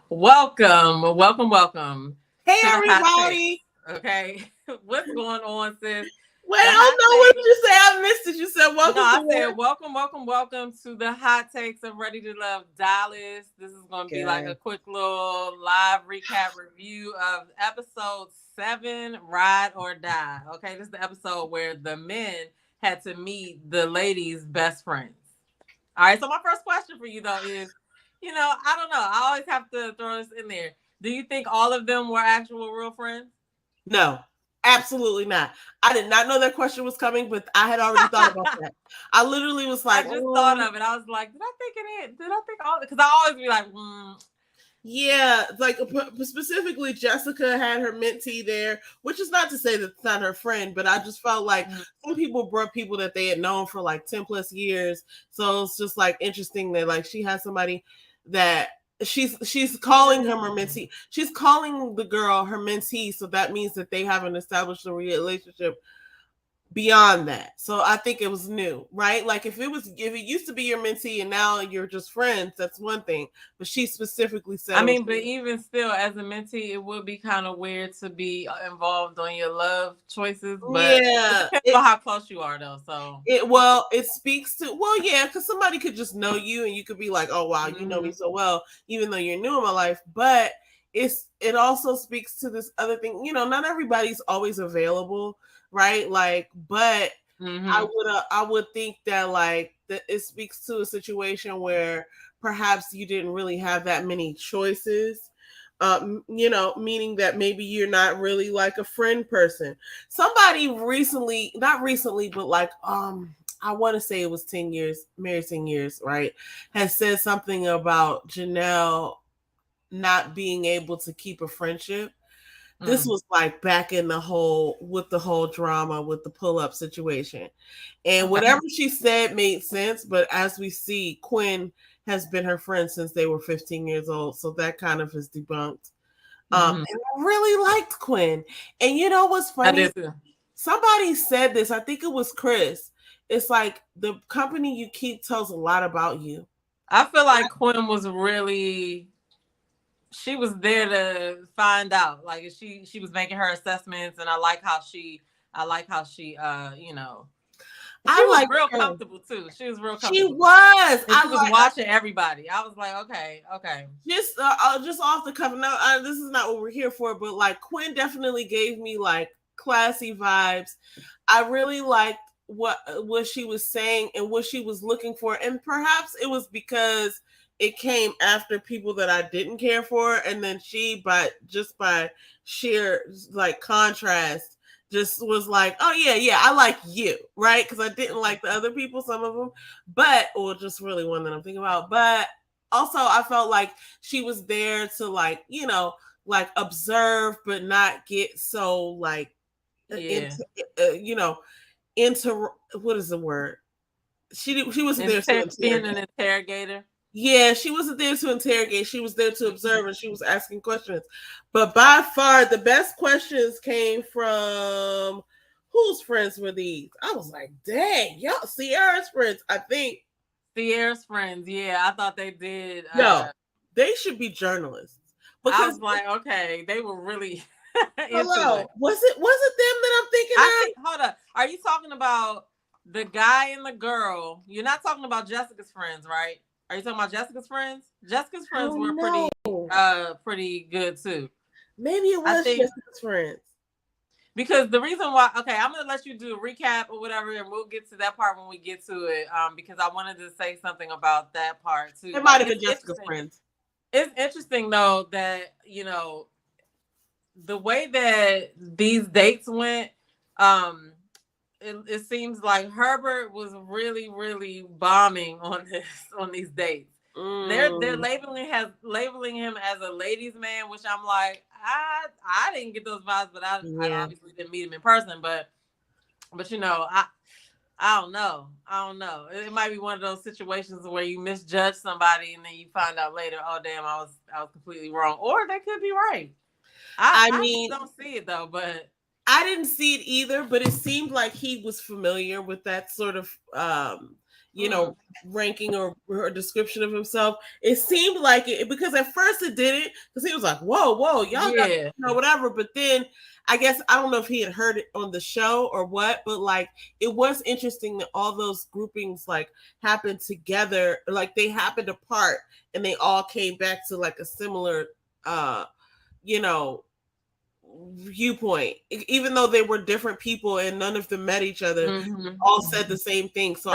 welcome Hey to the hot takes. everybody. Okay, what's going on, sis? Wait, The oh hot no, what takes. did you say? I missed it. You said No, welcome to I said what? welcome to the hot takes of Ready to Love Dallas. This is going to be like a Okay. quick little live recap review of episode 7, Ride or Die. Okay, this is the episode where the men had to meet the ladies' best friends. All right, so my first question for you though is, I don't know. I always have to throw this in there. Do you think all of them were actual real friends? No, absolutely not. I did not know that question was coming, but I had already thought about that. I literally was I like, just thought of it. I was like, did I think it in? Did I think all? Because I always be like, yeah, like specifically, Jessica had her mentee there, which is not to say that it's not her friend, but I just felt like mm, some people brought people that they had known for like 10 plus years. So it's just like interesting that like she has somebody that she's calling him her mentee. She's calling the girl her mentee, so that means that they haven't established a relationship beyond that. So I think it was new, right? Like if it used to be your mentee and now you're just friends, that's one thing. But she specifically said I it was. mean, but even still, as a mentee, it would be kind of weird to be involved on your love choices. But it Yeah, depends on how close you are, though. So, it speaks to, well, yeah, because somebody could just know you and you could be like, oh wow, you know me mhm. so well, even though you're new in my life. But it also speaks to this other thing. Not everybody's always available, right? Like, but Mhm. I would think that like that it speaks to a situation where perhaps you didn't really have that many choices. Meaning that maybe you're not really like a friend person. Somebody recently, not recently, but like I want to say it was 10 years, married 10 years, right? Has said something about Janelle not being able to keep a friendship. This Mm. was like back in the whole drama with the pull-up situation. And Okay. whatever she said made sense, but as we see, Quinn has been her friend since they were 15 years old, so that kind of is debunked. Mhm. And I really liked Quinn. And you know what's I funny? did too. Somebody said this, I think it was Chris. It's like the company you keep tells a lot about you. I feel like Quinn was really she was there to find out. Like she was making her assessments, and I like how she she I was like real her. comfortable too. She was real She comfortable, was. and she was watching everybody. I was like, okay, okay. Just off the cuff. No, this is not what we're here for. But like Quinn definitely gave me like classy vibes. I really liked what she was saying and what she was looking for, and perhaps it was because it came after people that I didn't care for, and then she, by sheer like contrast, just was like, oh yeah, I like you, right? Because I didn't like the other people, some of them, but or just really one that I'm thinking about, but also I felt like she was there to like like observe but not get so like Yeah, into into what is the word, she wasn't there to being an interrogate. interrogator. Yeah, she wasn't there to interrogate, she was there to observe, and she was asking questions. But by far the best questions came from, whose friends were these? I was like, dang, y'all, Sierra's friends, I think. Sierra's friends. Yeah, I thought they did. Yo, they should be journalists I because was like, okay, they were really into hello, it. was it them that I'm thinking I of? think. Hold up. Are you talking about the guy and the girl? You're not talking about Jessica's friends, right? Are you talking about Jessica's friends? Jessica's I friends were don't know. pretty good too. Maybe it I was think Jessica's friends. because the reason why, okay, I'm gonna let you do a recap or whatever, and we'll get to that part when we get to it. Because I wanted to say something about that part too. It might Like have been Jessica's friends. it's interesting though that the way that these dates went, um, it seems like Herbert was really, really bombing on this on these dates. They're Mm, labeling him as a ladies' man, which I'm like, I didn't get those vibes, but I yeah. obviously didn't meet him in person, but I don't know. I don't know. It might be one of those situations where you misjudge somebody and then you find out later, oh damn, I was completely wrong. Or they could be right. I I just mean, don't see it though, but I didn't see it either, but it seemed like he was familiar with that sort of ranking or her description of himself. It seemed like it because at first it didn't, because he was like, whoa, y'all got whatever. But then I guess I don't know if he had heard it on the show or what, but like it was interesting that all those groupings like happened together, like they happened apart and they all came back to like a similar you know viewpoint, even though they were different people and none of them met each other. All said the same thing. So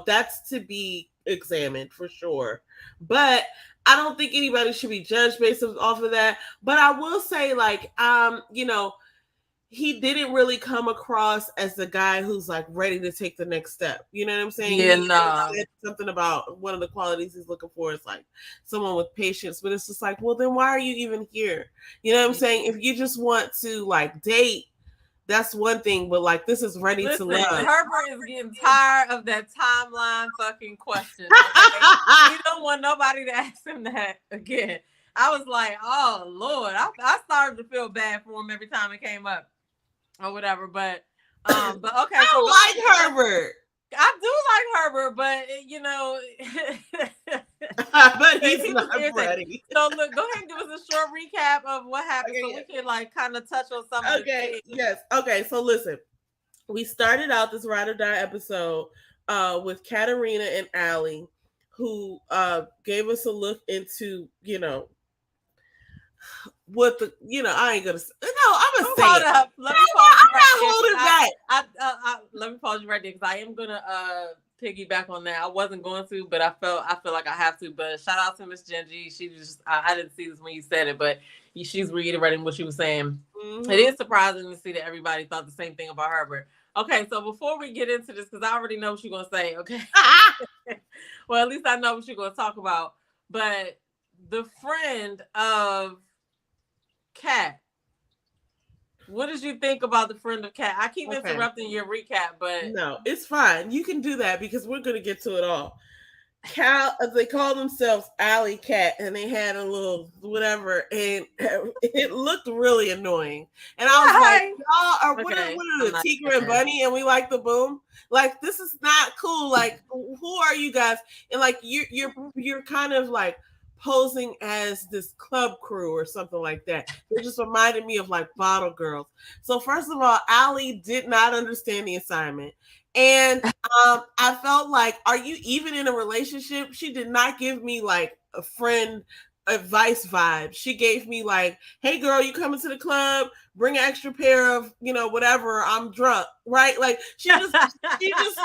that's to be examined for sure. But I don't think anybody should be judged based off of that. But I will say, like, he didn't really come across as the guy who's like ready to take the next step. You know what I'm saying? Yeah, he said something about one of the qualities he's looking for is like someone with patience. But it's just like, well, then why are you even here? You know what I'm saying? If you just want to like date, that's one thing. But like, this is ready to love. Herbert is getting tired of that timeline fucking question. Okay? He don't want nobody to ask him that again. I was like, oh Lord, I started to feel bad for him every time it came up. Or whatever, but okay. I like Herbert. I do like Herbert, but but he's not ready. So look, go ahead and give us a short recap of what happened, so we can like kind of touch on some of the things. Yes. Okay. So listen, we started out this Ride or Die episode with Katarina and Allie, who gave us a look into what the I ain't gonna say. No, I'm gonna say hold it. up. Let me I'm not holding back. Let me pause you right there because I am gonna piggyback on that. I wasn't going to, but I feel like I have to. But shout out to Miss Genji. She just I didn't see this when you said it, but she's reiterating what she was saying. Mm-hmm. It is surprising to see that everybody thought the same thing about Herbert. Okay, so before we get into this, because I already know what you're gonna say. Okay, well at least I know what you're gonna talk about. But the friend of Kat, what did you think about the friend of Kat? I keep interrupting your recap, but no, it's fine. You can do that because we're gonna get to it all. Cal, they call themselves Alley Cat, and they had a little whatever, and it looked really annoying. And I was like, y'all are what are the Tigger and Bunny, and we like the boom. Like this is not cool. Like who are you guys? And like you're kind of like posing as this club crew or something like that. It just reminded me of like Bottle Girls. So first of all, Allie did not understand the assignment. And I felt like, are you even in a relationship? She did not give me like a friend advice vibe. She gave me like, hey girl, you coming to the club, bring an extra pair of, whatever, I'm drunk, right? Like she just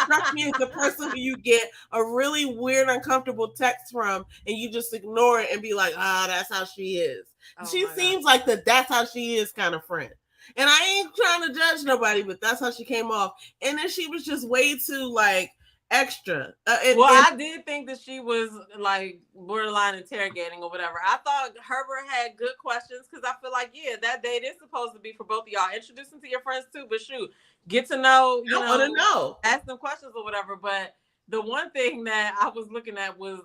struck me as the person who you get a really weird, uncomfortable text from and you just ignore it and be like, that's how she is. She seems like that's how she is kind of friend. And I ain't trying to judge nobody, but that's how she came off. And then she was just way too like extra. I did think that she was like borderline interrogating or whatever. I thought Herbert had good questions because I feel like, that date is supposed to be for both of y'all. Introduce them to your friends too, but shoot, get to know, ask them questions or whatever. But the one thing that I was looking at was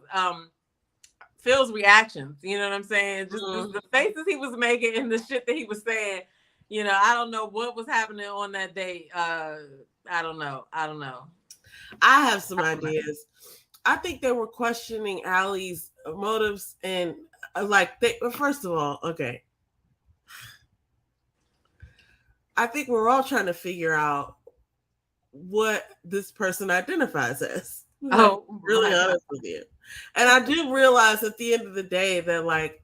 Phil's reactions. You know what I'm saying? Just the faces he was making and the shit that he was saying. I don't know what was happening on that date. I don't know. I have some ideas. I think they were questioning Allie's motives and first of all, okay. I think we're all trying to figure out what this person identifies as. Really honest with you. And I do realize at the end of the day that like,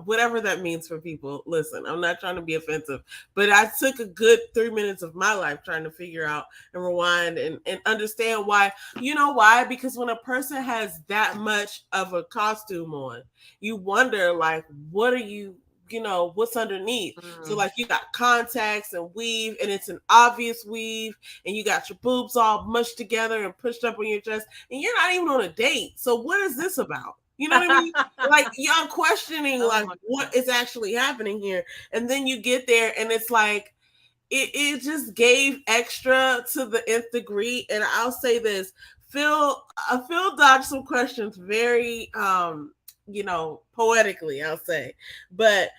whatever that means for people. Listen, I'm not trying to be offensive, but I took a good 3 minutes of my life trying to figure out and rewind and understand why. You know why? Because when a person has that much of a costume on, you wonder like, what are you, what's underneath? So like you got contacts and weave and it's an obvious weave and you got your boobs all mushed together and pushed up on your chest and you're not even on a date. So what is this about? You know what I mean? Like y'all questioning like what is actually happening here. And then you get there and it's like, it just gave extra to the nth degree. And I'll say this, Phil dodged some questions very, poetically, I'll say. But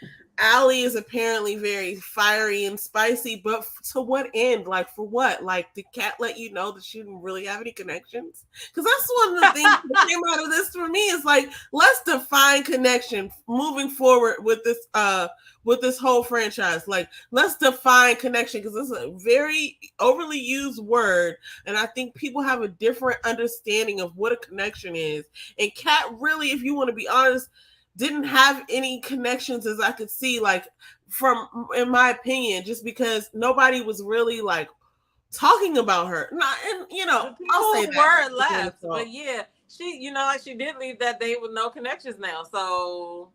Allie is apparently very fiery and spicy, but to what end? Like, for what? Like, did Kat let you know that she didn't really have any connections? Because that's one of the things that came out of this for me is like, let's define connection moving forward with this whole franchise. Like, let's define connection because it's a very overly used word, and I think people have a different understanding of what a connection is. And Kat really, if you want to be honest, didn't have any connections as I could see, like from in my opinion, just because nobody was really like talking about her. Not, and I'll say People that. were left, but yeah, she, like she did leave that day with no connections now. So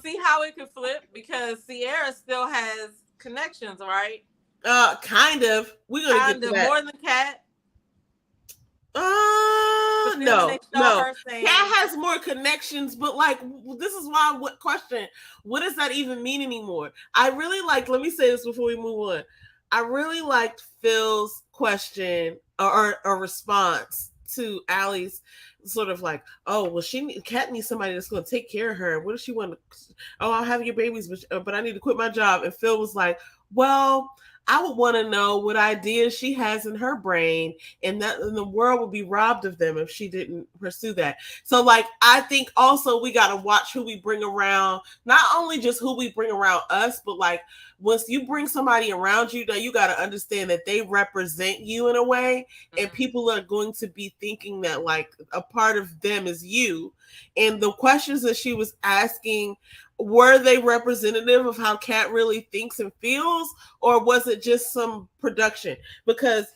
see how it could flip because Sierra still has connections, right? Kind of. We're gonna get to that. More than Kat. No. Kat has more connections, but like this is why what does that even mean anymore? I really like, let me say this before we move on. I really liked Phil's question or response to Allie's sort of like, oh, well, Kat needs somebody that's going to take care of her. What does she want to? Oh, I'll have your babies, but I need to quit my job. And Phil was like, well, I would want to know what ideas she has in her brain, and the world would be robbed of them if she didn't pursue that. So, like, I think also we got to watch who we bring around, not only just who we bring around us, but like once you bring somebody around you, that you got to understand that they represent you in a way, and people are going to be thinking that like a part of them is you. And the questions that she was asking, were they representative of how Kat really thinks and feels, or was it just some production? Because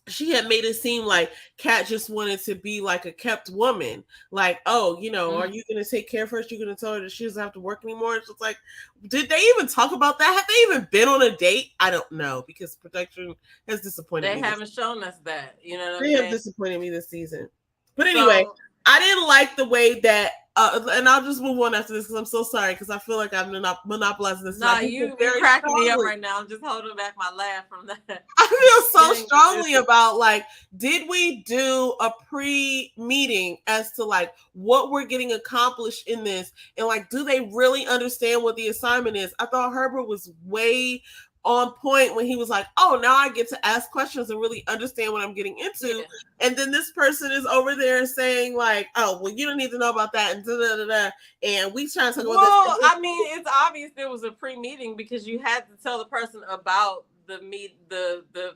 she had made it seem like Kat just wanted to be like a kept woman. Like, oh, are you going to take care of her? You're going to tell her that she doesn't have to work anymore? It's just like, did they even talk about that? Have they even been on a date? I don't know, because production has disappointed me. They haven't shown us that. You know what I'm saying? They have disappointed me this season. But anyway, I didn't like the way that, and I'll just move on after this because I'm so sorry because I feel like I'm monopolizing this. No, you're cracking me up right now. I'm just holding back my laugh from that. I feel so strongly about like, did we do a pre-meeting as to like what we're getting accomplished in this, and like, do they really understand what the assignment is? I thought Herbert was way on point when he was like, oh, now I get to ask questions and really understand what I'm getting into. Yeah. And then this person is over there saying like, oh, well, you don't need to know about that. And da-da-da-da. And we trying to talk about this. Well, I mean, it's obvious there was a pre-meeting because you had to tell the person about the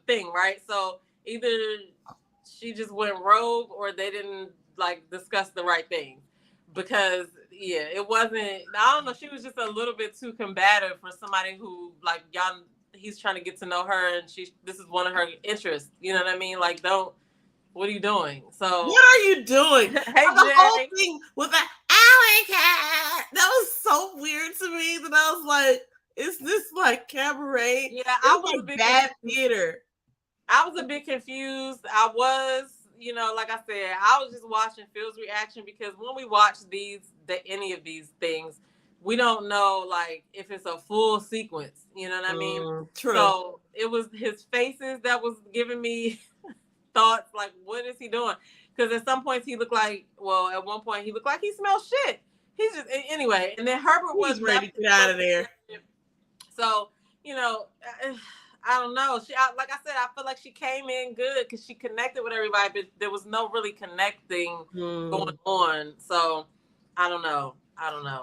thing, right? So either she just went rogue or they didn't like discuss the right thing. Because yeah, it wasn't, I don't know, she was just a little bit too combative for somebody who like he's trying to get to know her and this is one of her interests. You know what I mean? Like, what are you doing? So what are you doing? Hey, the whole thing with that alley cat, that was so weird to me that I was like, is this like cabaret? Yeah, I was like bad theater. I was a bit confused. I was, like I said, I was just watching Phil's reaction because when we watch any of these things, we don't know like if it's a full sequence. You know what I mean? True. So it was his faces that was giving me thoughts like, what is he doing? Because at some points he looked like, at one point he looked like he smelled shit. He's just anyway. And then Herbert was ready to get out of there. So I don't know. Like I said, I feel like she came in good because she connected with everybody, but there was no really connecting going on. So I don't know.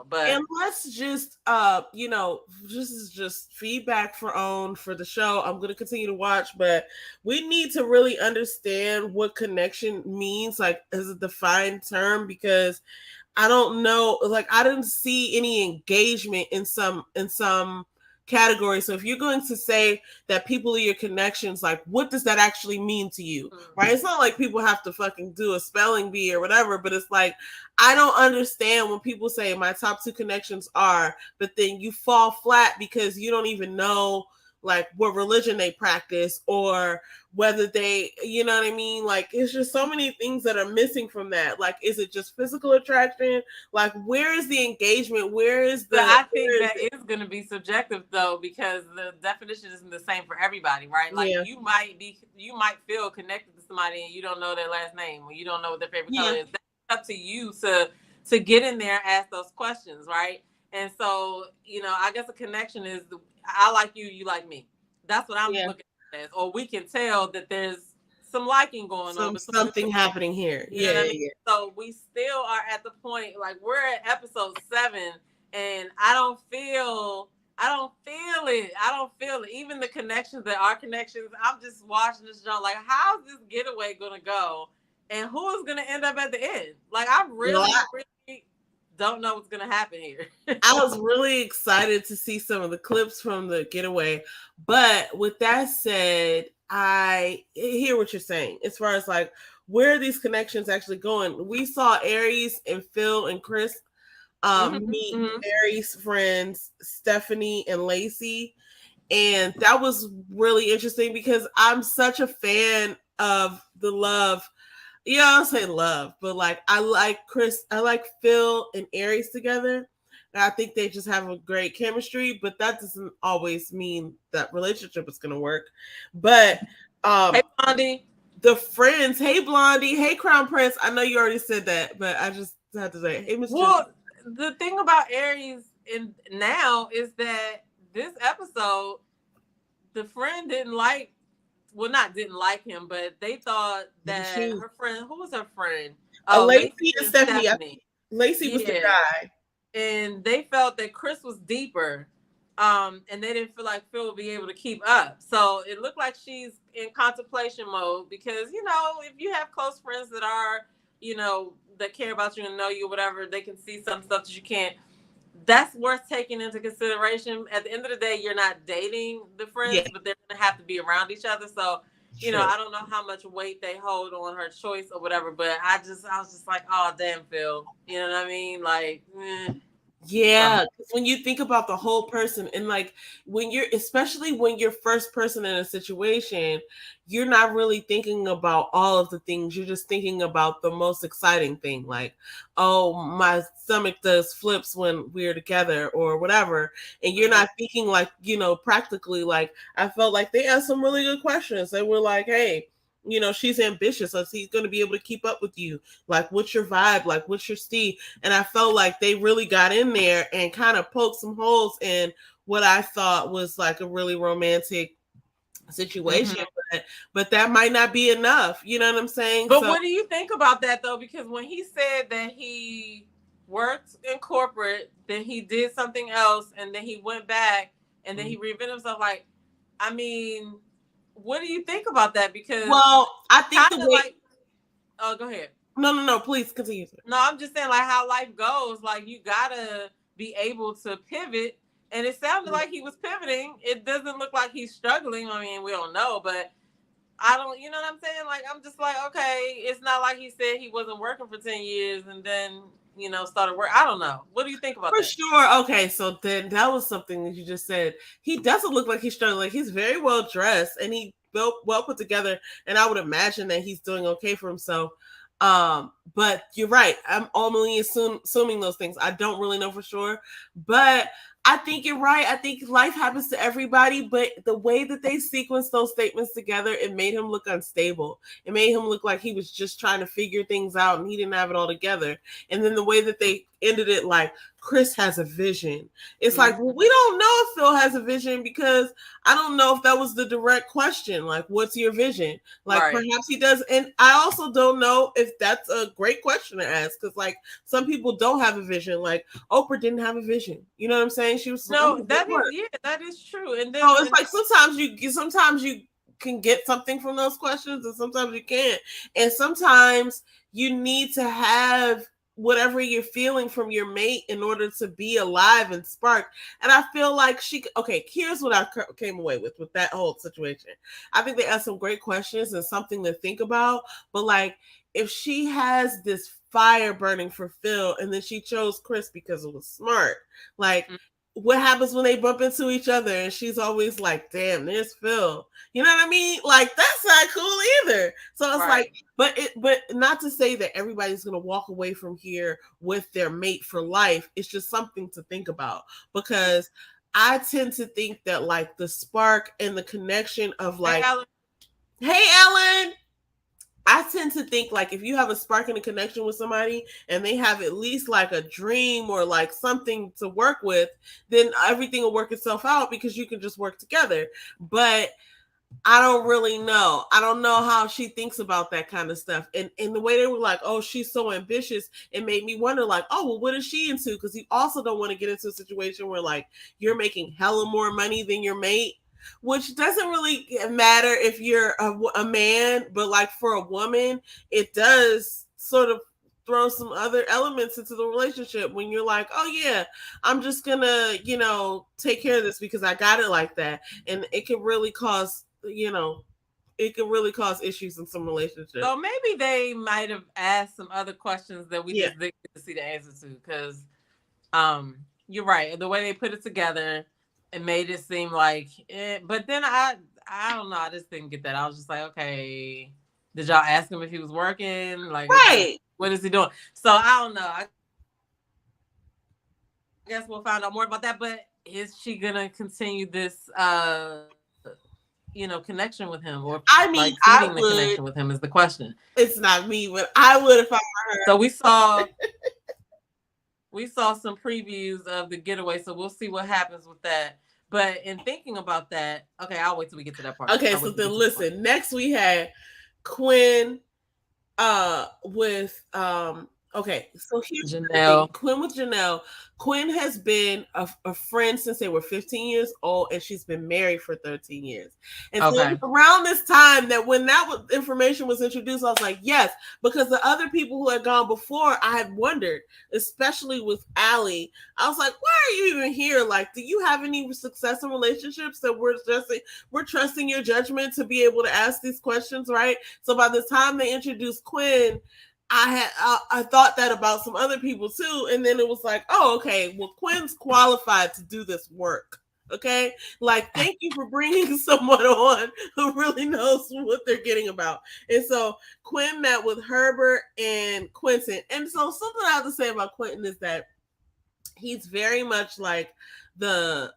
But and let's just this is just feedback for the show. I'm gonna continue to watch, but we need to really understand what connection means, like as a defined term, because I don't know, like I didn't see any engagement in some category. So if you're going to say that people are your connections, like what does that actually mean to you? Right? It's not like people have to fucking do a spelling bee or whatever, but it's like, I don't understand when people say my top 2 connections are, but then you fall flat because you don't even know like what religion they practice or whether they, you know what I mean? Like, it's just so many things that are missing from that. Like, is it just physical attraction? Like, where is the engagement? Where is the... I think that is going to be subjective though, because the definition isn't the same for everybody, right? Like you might feel connected to somebody and you don't know their last name or you don't know what their favorite color is. That's up to you to get in there and ask those questions, right? And so, I guess a connection is I like you, you like me. That's what I'm Yeah. looking at as. Or we can tell that there's some liking going on between the two. Something happening here. You know Yeah, what I yeah, mean? yeah. So we still are at the point, like we're at episode 7, and I don't feel it. I don't feel it. Even the connections that are connections, I'm just watching this show like, how's this getaway gonna go? And who is gonna end up at the end? Like I Well, really, really don't know what's gonna happen here. I was really excited to see some of the clips from the getaway. But with that said, I hear what you're saying as far as like where are these connections actually going. We saw Aries and Phil and Chris meet Mm-hmm. Aries' friends Stephanie and Lacey, and that was really interesting because I'm such a fan of the love. Yeah, I'll say love, but like I like Phil and Aries together. And I think they just have a great chemistry, but that doesn't always mean that relationship is gonna work. But Hey, um Blondie. the friends, hey Blondie, hey Crown Prince. I know you already said that, but I just had to say, hey Miss Ginger. Well, the thing about Aries in now is that this episode, the friend didn't like, well, not didn't like him, but they thought that She, her friend, who was her friend? Oh, Lacey Lacey and and Stephanie. Stephanie. Lacey was the Yeah. guy. And they felt that Chris was deeper. And they didn't feel like Phil would be able to keep up. So it looked like she's in contemplation mode because, if you have close friends that are, that care about you and know you, whatever, they can see some stuff that you can't. That's worth taking into consideration. At the end of the day, you're not dating the Yeah, friends, but they're gonna have to be around each other. So, true. I don't know how much weight they hold on her choice or whatever, but I was just like, oh damn, Phil. You know what I mean? Like, Yeah, because when you think about the whole person, and like when you're, especially when you're first person in a situation, you're not really thinking about all of the things. You're just thinking about the most exciting thing, like, oh, my stomach does flips when we're together or whatever. And you're not thinking like, practically, like, I felt like they asked some really good questions. They were like, hey, she's ambitious. So she's going to be able to keep up with you. Like, what's your vibe? Like, what's your steed? And I felt like they really got in there and kind of poked some holes in what I thought was like a really romantic situation. But that might not be enough. You know what I'm saying? But So what do you think about that though? Because when he said that he worked in corporate, then he did something else, and then he went back, and then he reinvented himself. Like, I mean, what do you think about that? Because well, I think kind the of way. like, oh, go ahead. No, please continue. No, I'm just saying like how life goes. Like you gotta be able to pivot, and it sounded like he was pivoting. It doesn't look like he's struggling. I mean, we don't know, but I don't, you know what I'm saying? Like, I'm just like, okay, it's not like he said he wasn't working for 10 years and then, started work. I don't know. What do you think about For that? sure. Okay, so then that was something that you just said. He doesn't look like he's struggling. Like, he's very well dressed and he well put together. And I would imagine that he's doing okay for himself. But you're right. I'm only assuming those things. I don't really know for sure, but I think you're right. I think life happens to everybody, but the way that they sequenced those statements together, it made him look unstable. It made him look like he was just trying to figure things out and he didn't have it all together. And then the way that they ended it, like, Chris has a vision. It's like, well, we don't know if Phil has a vision because I don't know if that was the direct question. Like, what's your vision? Like, Right. perhaps he does. And I also don't know if that's a great question to ask because, like, some people don't have a vision. Like, Oprah didn't have a vision. You know what I'm saying? She was No, that is true. And then so it's like sometimes you can get something from those questions, and sometimes you can't. And sometimes you need to have whatever you're feeling from your mate in order to be alive and spark. And I feel like okay, here's what I came away with that whole situation. I think they asked some great questions and something to think about. But like, if she has this fire burning for Phil and then she chose Chris because it was smart, like, what happens when they bump into each other and she's always like, damn, there's Phil. You know what I mean? Like, that's not cool either. So it's like, but not to say that everybody's gonna walk away from here with their mate for life. It's just something to think about because I tend to think that like the spark and the connection of like, hey Ellen, I tend to think like if you have a spark and a connection with somebody and they have at least like a dream or like something to work with, then everything will work itself out because you can just work together. But I don't really know. I don't know how she thinks about that kind of stuff. And the way they were like, oh, she's so ambitious, it made me wonder, like, oh, well, what is she into? Because you also don't want to get into a situation where like you're making hella more money than your mate, which doesn't really matter if you're a man, but like for a woman, it does sort of throw some other elements into the relationship when you're like, oh yeah, I'm just gonna, take care of this because I got it like that. And it can really cause, it can really cause issues in some relationships. So maybe they might have asked some other questions that we just didn't get to see the answer to, because you're right. The way they put it together, it made it seem like it, but then I don't know, I just didn't get that. I was just like, okay, did y'all ask him if he was working? Like, right. What is he doing? So I don't know. I guess we'll find out more about that. But is she gonna continue this connection with him, or I mean, like feeding the connection with him is the question. It's not me, but I would if I were her. So we saw some previews of the getaway, so we'll see what happens with that. But in thinking about that, okay, I'll wait till we get to that part. Okay, so then listen. Next we had Quinn with okay, so here's Janelle. Quinn with Janelle. Quinn has been a friend since they were 15 years old, and she's been married for 13 years. And so around this time, that when that information was introduced, I was like, yes, because the other people who had gone before, I had wondered, especially with Allie, I was like, why are you even here? Like, do you have any success in relationships that we're trusting your judgment to be able to ask these questions, right? So by the time they introduced Quinn, I thought that about some other people too, and then it was like, oh, okay, well, Quinn's qualified to do this work. Okay, like, thank you for bringing someone on who really knows what they're getting about. And so Quinn met with Herbert and Quentin, and so something I have to say about Quentin is that he's very much like the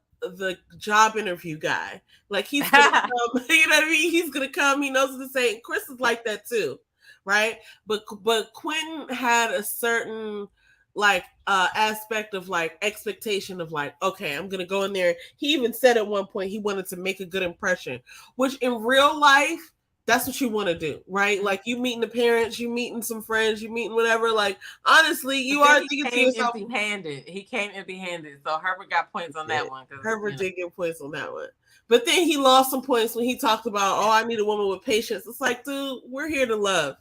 job interview guy. Like, he's gonna come, you know what I mean? He's gonna come. He knows what to say. And Chris is like that too. Right, but Quentin had a certain like aspect of like expectation of like, okay, I'm gonna go in there. He even said at one point he wanted to make a good impression, which in real life, that's what you want to do, right? Like, you meeting the parents, you meeting some friends, you meeting whatever. Like, honestly, you are thinking to yourself, empty-handed. He came empty-handed, so Herbert got points on that one. Herbert did get points on that one. But then he lost some points when he talked about, oh, I need a woman with patience. It's like, dude, we're here to love.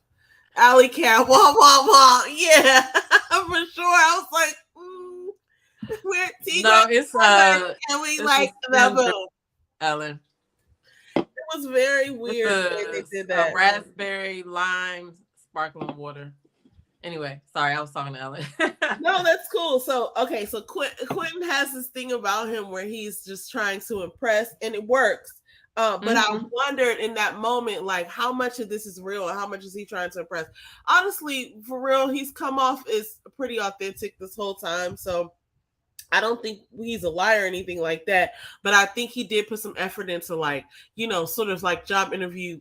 Alley cat, wah wah wah, yeah, for sure. I was like, we're no, it's and we like that. Ellen. It was very weird when they did that. Raspberry lime sparkling water. Anyway, sorry, I was talking to Ellen. No, that's cool. So okay, so Quentin has this thing about him where he's just trying to impress, and it works. But I wondered in that moment, like, how much of this is real and how much is he trying to impress? Honestly, for real, he's come off as pretty authentic this whole time. So I don't think he's a liar or anything like that. But I think he did put some effort into, like, sort of like job interview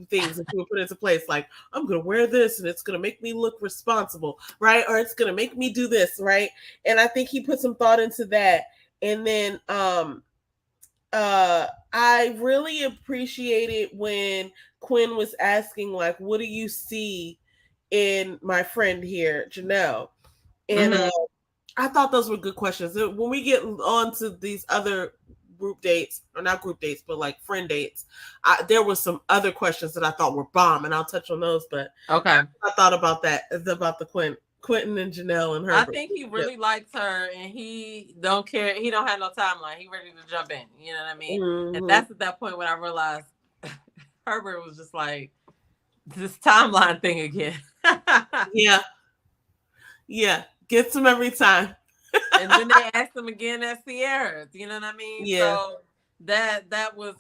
things that he would put into place. Like, I'm going to wear this and it's going to make me look responsible, right? Or it's going to make me do this, right? And I think he put some thought into that. And then, I really appreciated when Quinn was asking, like, what do you see in my friend here, Janelle? And I thought those were good questions. When we get on to these other group dates, or not group dates, but like friend dates, there were some other questions that I thought were bomb, and I'll touch on those. But okay, I thought about that, about the Quentin and Janelle and Herbert. I think he really likes her, and he don't care. He don't have no timeline. He ready to jump in. You know what I mean? And that's at that point when I realized Herbert was just like, this timeline thing again. Yeah. Gets him every time. And then they asked him again at Sierra. You know what I mean? Yeah. So that was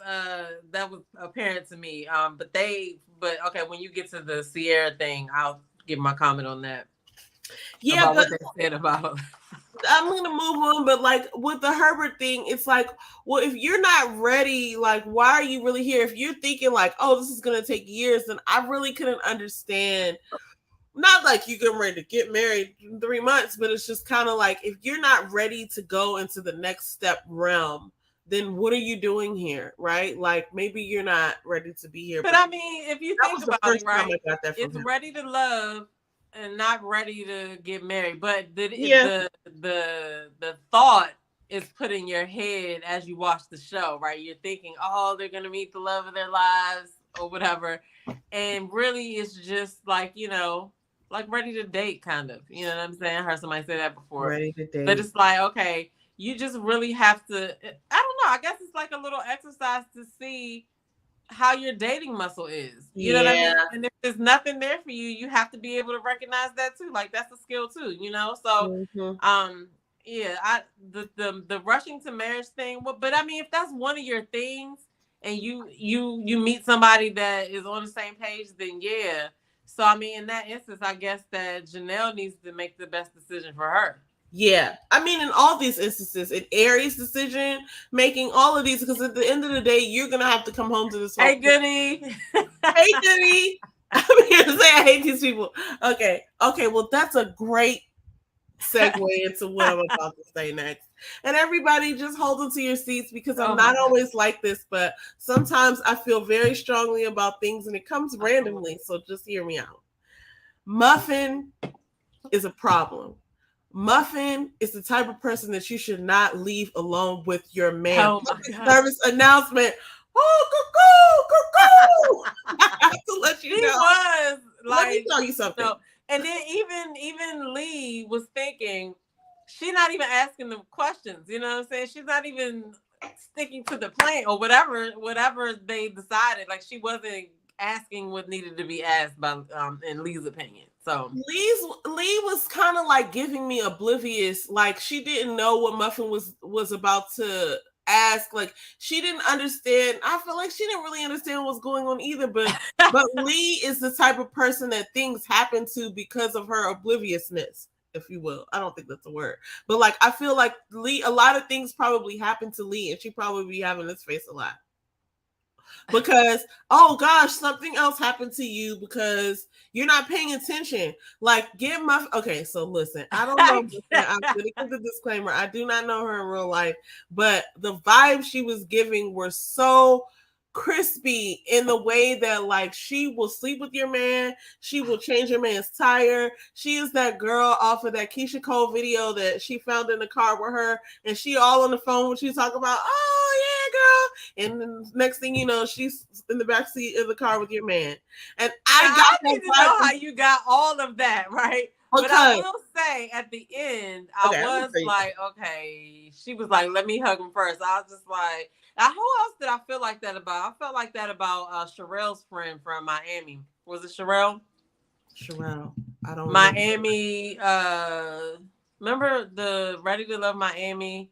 apparent to me. But okay, when you get to the Sierra thing, I'll give my comment on that. Yeah, what they said about. I'm gonna move on, but like with the Herbert thing, it's like, well, if you're not ready, like, why are you really here? If you're thinking like, oh, this is gonna take years, then I really couldn't understand. Not like you getting ready to get married in 3 months, but it's just kind of like if you're not ready to go into the next step realm, then what are you doing here, right? Like maybe you're not ready to be here. But I mean, if you think about it, right, it's him. ready to love and not ready to get married. But the thought is put in your head as you watch the show, right? You're thinking, oh, they're gonna meet the love of their lives or whatever, and really, it's just like, you know, like ready to date, kind of. You know what I'm saying? I heard somebody say that before. Ready to date. But it's like, okay, you just really have to. I don't know. I guess it's like a little exercise to see how your dating muscle is. You know what I mean? And if there's nothing there for you, you have to be able to recognize that too. Like that's a skill too, you know? So yeah, the rushing to marriage thing, but I mean if that's one of your things and you meet somebody that is on the same page, then yeah. So I mean in that instance, I guess that Janelle needs to make the best decision for her. Yeah, I mean, in all these instances, in Aries' decision making, all of these, because at the end of the day, you're gonna have to come home to this. Hey, Goody. Hey, Goody. I'm here to say I hate these people. Okay. Well, that's a great segue into what I'm about to say next. And everybody, just hold on to your seats because I'm not always like this, but sometimes I feel very strongly about things, and it comes randomly. So just hear me out. Muffin is a problem. Muffin is the type of person that you should not leave alone with your man. Oh my God. Service announcement. Oh, cuckoo. I have to let you know. Was like, let me tell you something. You know, and then even Lee was thinking, she's not even asking the questions. You know what I'm saying? She's not even sticking to the plan or whatever they decided. Like she wasn't asking what needed to be asked by in Lee's opinion. So Lee was kind of like giving me oblivious, like she didn't know what Muffin was about to ask. Like she didn't understand. I feel like she didn't really understand what's going on either. But Lee is the type of person that things happen to because of her obliviousness, if you will. I don't think that's a word, but like I feel like Lee, a lot of things probably happened to Lee, and she probably be having this face a lot. Because, oh gosh, something else happened to you because you're not paying attention. Like, get my okay. So listen, I don't know. I'm going to give the disclaimer. I do not know her in real life, but the vibes she was giving were so crispy in the way that like she will sleep with your man, she will change your man's tire. She is that girl off of that Keisha Cole video that she found in the car with her, and she all on the phone when she talk about, oh yeah, girl, and then next thing you know, she's in the backseat of the car with your man. And I need to know how you got all of that, right? But I will say at the end, I was like, okay, she was like, let me hug him first. I was just like, who else did I feel like that about? I felt like that about Sherelle's friend from Miami. Was it Sherelle? Sherelle. I don't Miami. Remember the Ready to Love Miami?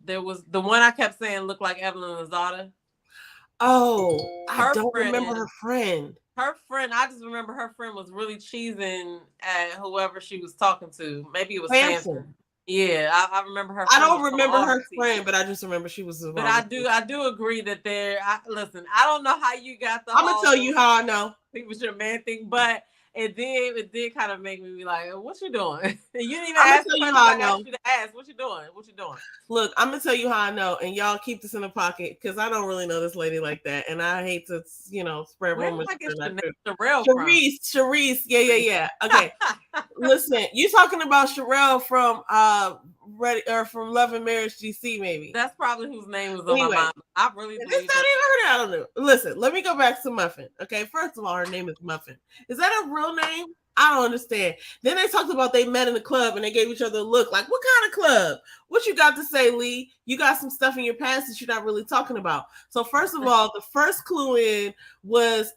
There was the one I kept saying looked like Evelyn Lozada. Oh, I don't remember her friend. Her friend, I just remember her friend was really cheesing at whoever she was talking to. Maybe it was Samson. Yeah, I remember her. I don't remember her friend, but I just remember she was. But I do agree that listen, I don't know how you got the. I'm gonna tell you how I know. It was your man thing, but it did kind of make me be like, what you doing? You didn't even ask me how I know. You to ask, what you doing? What you doing? Look, I'm gonna tell you how I know, and y'all keep this in the pocket because I don't really know this lady like that, and I hate to, spread rumors. Sharice, yeah. Okay, listen, you talking about Sherelle from from Love and Marriage GC, maybe? That's probably whose name was on my mind. I really believe that. I don't know. Listen, let me go back to Muffin. Okay, first of all, her name is Muffin. Is that a real name? I don't understand. Then they talked about they met in the club and they gave each other a look. Like, what kind of club? What you got to say, Lee? you got some stuff in your past that you're not really talking about. So first of all, the first clue in was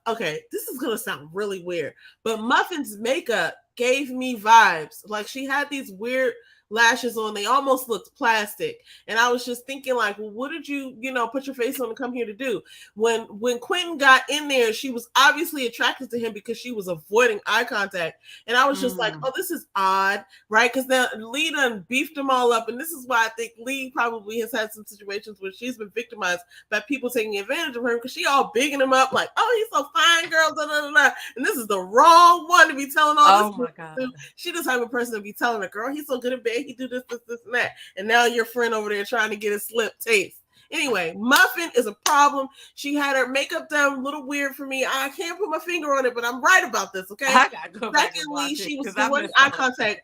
Okay, this is gonna sound really weird, but Muffin's makeup gave me vibes. Like she had these weird lashes on. They almost looked plastic. And I was just thinking like, well, what did you, put your face on and come here to do? When Quentin got in there, she was obviously attracted to him because she was avoiding eye contact. And I was just like, oh, this is odd, right? Because now Lee done beefed them all up. And this is why I think Lee probably has had some situations where she's been victimized by people taking advantage of her because she all bigging him up like, oh, he's so fine, girl, da, da, da, da. And this is the wrong one to be telling all this. Oh my God. She the type of person to be telling a girl, he's so good at bed, he do this, and that. And now your friend over there trying to get a slip taste. Anyway, Muffin is a problem. She had her makeup done a little weird for me. I can't put my finger on it, but I'm right about this, okay? I gotta go back and watch Secondly, she was it, avoiding eye contact.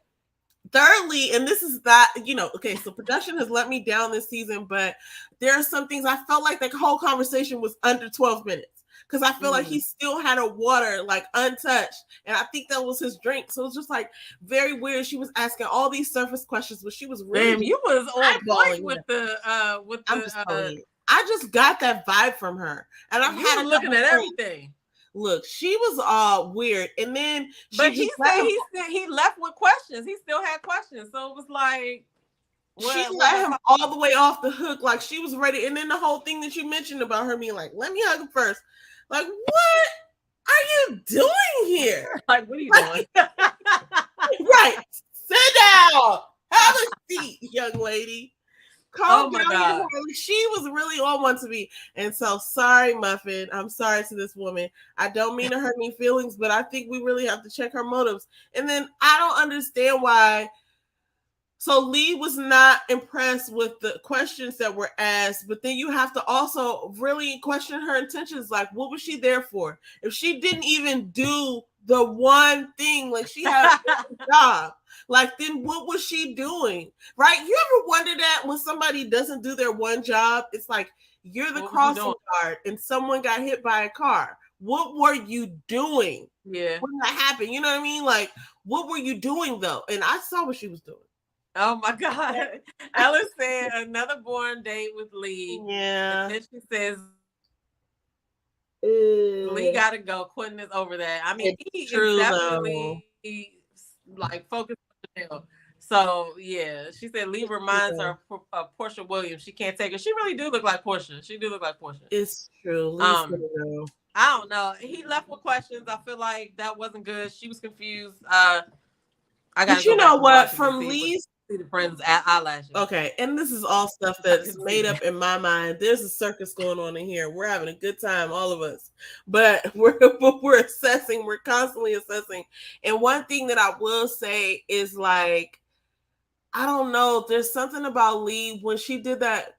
Thirdly, and this is that, okay, so production has let me down this season, but there are some things I felt like the whole conversation was under 12 minutes. Because I feel like he still had a water like untouched, and I think that was his drink. So it was just like very weird. She was asking all these surface questions, but she was really. Damn, you was on point with the. I just got that vibe from her, and I've had looking at everything. Look, she was all weird, and then but he said he left with questions. He still had questions, so it was like. She let him all the way off the hook, like she was ready. And then the whole thing that you mentioned about her being like, "Let me hug him first." Like, what are you doing here? Like, what are you doing? Right. Sit down. Have a seat, young lady. Calm down. God. She was really on one to me. And so, sorry, Muffin. I'm sorry to this woman. I don't mean to hurt me feelings, but I think we really have to check her motives. And then I don't understand why. So Lee was not impressed with the questions that were asked, but then you have to also really question her intentions. Like, what was she there for? If she didn't even do the one thing, like she had a job, like then what was she doing? Right? You ever wonder that when somebody doesn't do their one job, it's like you're the crossing guard and someone got hit by a car. What were you doing? Yeah. When that happened, you know what I mean? Like, what were you doing though? And I saw what she was doing. Oh my God. Alice said another boring date with Lee. Yeah. And then she says Lee gotta go. Quentin is over that. I mean, he is definitely like focused on the nail. So yeah, she said Lee reminds her of Portia Williams. She can't take her. She really do look like Portia. She do look like Portia. It's true. I don't know. He left with questions. I feel like that wasn't good. She was confused. But you know what? From Lee's see the friends eyelashes. Okay, and this is all stuff that's made up in my mind. There's a circus going on in here. We're having a good time, all of us. But we're assessing. We're constantly assessing. And one thing that I will say is like, I don't know. There's something about Lee when she did that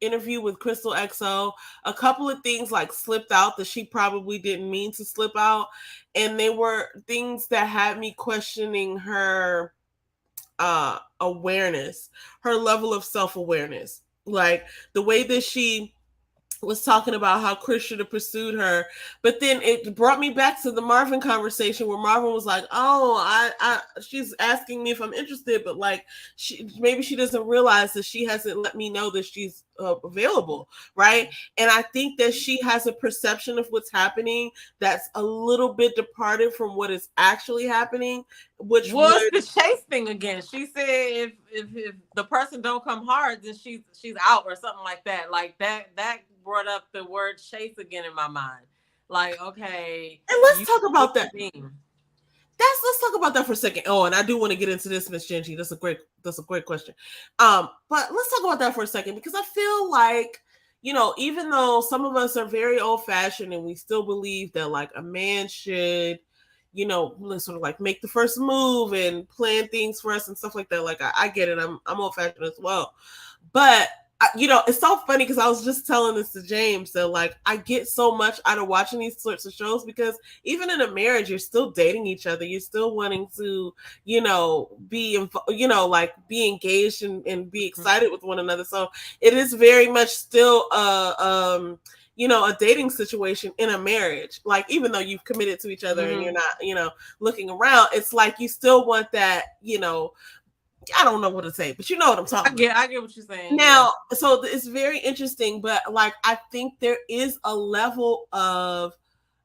interview with Crystal XO. A couple of things like slipped out that she probably didn't mean to slip out, and they were things that had me questioning her awareness, her level of self-awareness, like the way that she was talking about how Chris should have pursued her. But then it brought me back to the Marvin conversation where Marvin was like, oh, I she's asking me if I'm interested, but like maybe she doesn't realize that she hasn't let me know that she's available, right? And I think that she has a perception of what's happening that's a little bit departed from what is actually happening, which was the chase thing again. She said if the person don't come hard, then she's out or something like that. Like that brought up the word chase again in my mind. Like, okay. And let's talk about that. Let's talk about that for a second. Oh, and I do want to get into this, Miss Genji. That's a great question. But let's talk about that for a second, because I feel like, even though some of us are very old fashioned and we still believe that like a man should, sort of like make the first move and plan things for us and stuff like that. Like I get it. I'm old fashioned as well. But it's so funny because I was just telling this to James that like I get so much out of watching these sorts of shows, because even in a marriage, you're still dating each other. You're still wanting to, be engaged and be excited with one another. So it is very much still a dating situation in a marriage. Like, even though you've committed to each other and you're not, looking around, it's like you still want that, I don't know what to say, but you know what I'm talking about. I get what you're saying. Now, so it's very interesting, but like I think there is a level of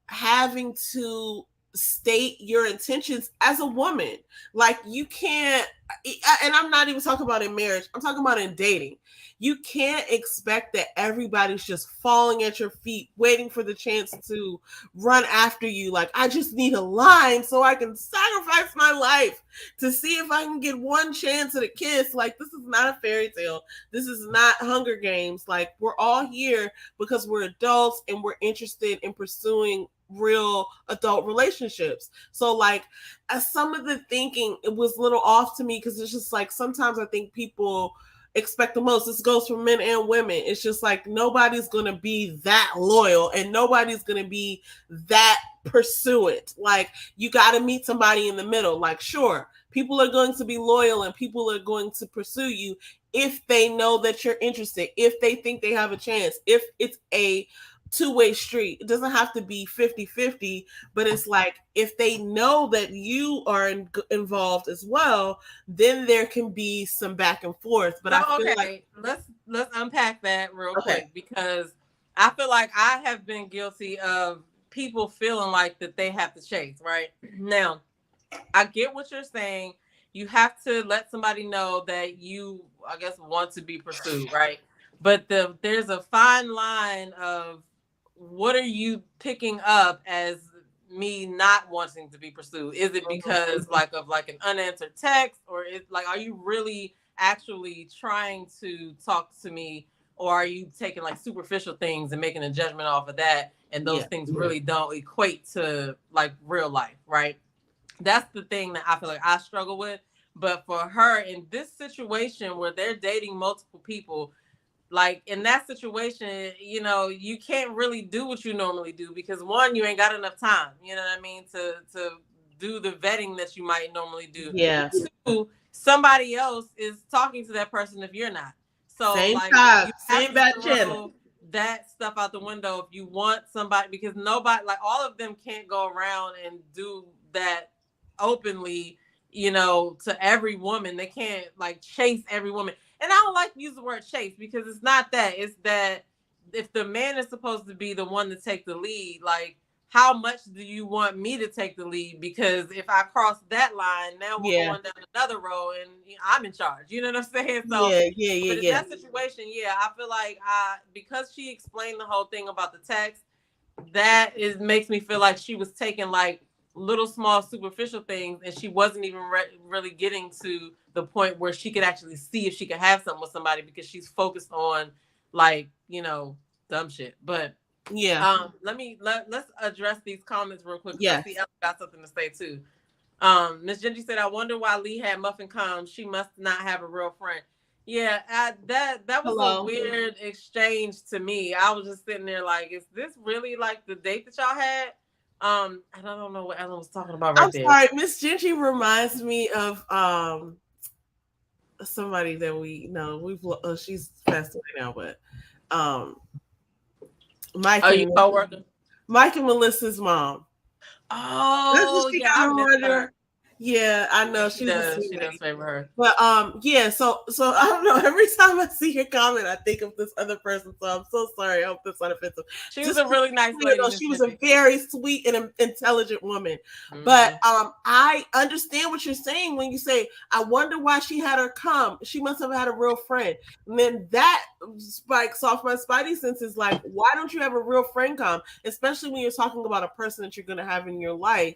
having to state your intentions as a woman. Like you can't, and I'm not even talking about in marriage, I'm talking about in dating. You can't expect that everybody's just falling at your feet, waiting for the chance to run after you. Like, I just need a line so I can sacrifice my life to see if I can get one chance at a kiss. Like, this is not a fairy tale. This is not Hunger Games. Like, we're all here because we're adults and we're interested in pursuing real adult relationships. So like some of the thinking, it was a little off to me because it's just like sometimes I think people expect the most. This goes for men and women. It's just like nobody's gonna be that loyal and nobody's gonna be that pursuant. Like you got to meet somebody in the middle. Like sure, people are going to be loyal and people are going to pursue you if they know that you're interested, if they think they have a chance, if it's a two-way street. It doesn't have to be 50-50, but it's like if they know that you are involved as well, then there can be some back and forth. But I feel like let's unpack that real quick because I feel like I have been guilty of people feeling like that they have to chase, right? Now, I get what you're saying. You have to let somebody know that you, I guess, want to be pursued, right? But there's a fine line of what are you picking up as me not wanting to be pursued? Is it because of an unanswered text, or is like are you really actually trying to talk to me, or are you taking like superficial things and making a judgment off of that, and those things really don't equate to like real life, right? That's the thing that I feel like I struggle with. But for her in this situation where they're dating multiple people, like in that situation, you know, you can't really do what you normally do because one, you ain't got enough time, you know what I mean, to do the vetting that you might normally do. Yeah. Two, somebody else is talking to that person if you're not. So same like time, you same have bad to channel. throw that stuff out the window if you want somebody, because nobody, like all of them can't go around and do that openly, you know, to every woman. They can't like chase every woman. And I don't like to use the word chase because it's not that. It's that if the man is supposed to be the one to take the lead, like how much do you want me to take the lead? Because if I cross that line, now we're going down another road and I'm in charge. You know what I'm saying? So but in that situation, I feel like because she explained the whole thing about the text, that makes me feel like she was taking like little small superficial things and she wasn't even really getting to the point where she could actually see if she could have something with somebody because she's focused on like, you know, dumb shit. But let's address these comments real quick. I see Ella got something to say too. Miss Gingy said, I wonder why Lee had muffin combs. She must not have a real friend. Yeah, that was a weird exchange to me. I was just sitting there like, is this really like the date that y'all had? And I don't know what Ellen was talking about right there. I'm sorry, Miss Gingy reminds me of somebody that we know. She's passed away now, but Mike. Oh, your coworker? Mike and Melissa's mom. Oh, yeah, I remember her. Yeah, I know she does favor her. But so I don't know. Every time I see your comment, I think of this other person. So I'm so sorry. I hope that's not offensive. She was a really nice lady. She was a very sweet and intelligent woman. Mm-hmm. But I understand what you're saying when you say, I wonder why she had her come. She must have had a real friend. And then that spikes off my spidey senses. Like, why don't you have a real friend come? Especially when you're talking about a person that you're going to have in your life.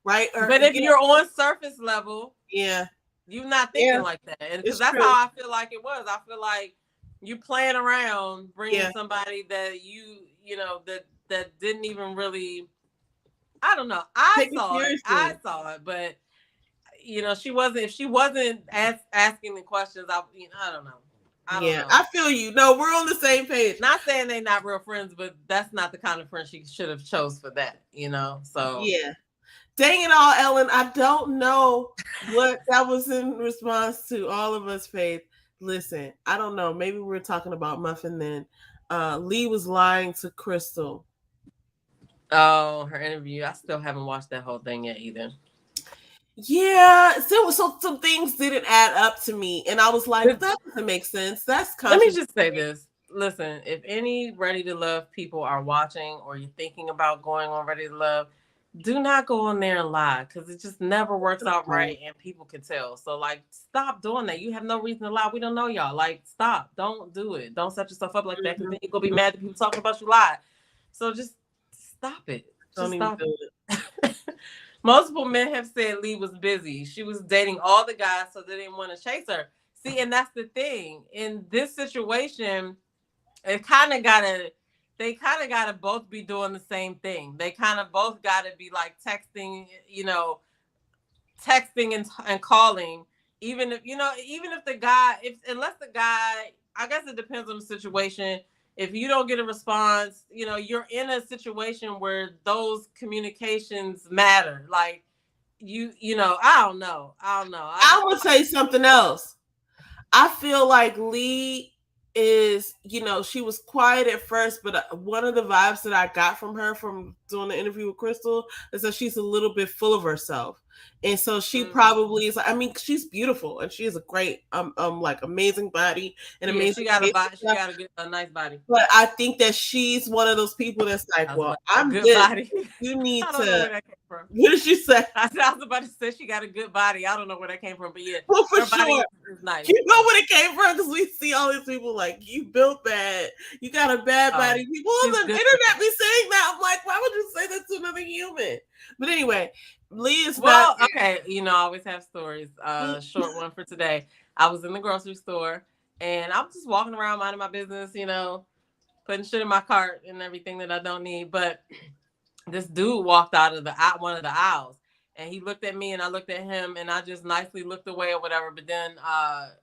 Right. But if you're on surface level, you're not thinking like that. And because that's how I feel like it was. I feel like you playing around, bringing somebody that you know, that didn't even really, I don't know. I saw it, but you know, if she wasn't asking the questions, I don't know. I don't know. I feel you. No, we're on the same page. Not saying they're not real friends, but that's not the kind of friend she should have chose for that, you know? So dang it all, Ellen. I don't know what that was in response to. All of us, Faith. Listen, I don't know. Maybe we were talking about Muffin then. Lee was lying to Crystal. Oh, her interview. I still haven't watched that whole thing yet either. Yeah, so some things didn't add up to me, and I was like, that doesn't make sense. That's Let me contradictory. just say this. Listen, if any Ready to Love people are watching or you're thinking about going on Ready to Love, do not go on there and lie because it just never works out right and people can tell. So, like, stop doing that. You have no reason to lie. We don't know y'all. Like, stop. Don't do it. Don't set yourself up like that because then you're going to be mad that people talking about you lie. So, just stop it. Just Don't even stop do it. Multiple men have said Lee was busy. She was dating all the guys, so they didn't want to chase her. See, and that's the thing. In this situation, it kind of gotta they kind of gotta both be doing the same thing. They kind of both gotta be like texting, texting and calling. Even if even if the guy, if unless the guy, I guess it depends on the situation. If you don't get a response, you're in a situation where those communications matter. Like I don't know. I I just would say something else. I feel like Lee is, she was quiet at first, but one of the vibes that I got from her from doing the interview with Crystal is that she's a little bit full of herself. And so she probably is. I mean, she's beautiful and she has a great, like amazing body and yeah, amazing. she got a body. She got a nice body. But I think that she's one of those people that's like, well, I'm good this. body. You need I don't know to. where that came from. What did she say? I was about to say she got a good body. I don't know where that came from, but yeah, well, for her body sure. is nice. You know where it came from because we see all these people like, you built bad, you got a bad body. People on the internet be saying that. I'm like, why would you say that to another human? But anyway, Lee is well, okay. I always have stories. Short one for today. I was in the grocery store and I was just walking around minding my business, putting shit in my cart and everything that I don't need. But this dude walked out of one of the aisles and he looked at me and I looked at him and I just nicely looked away or whatever. But then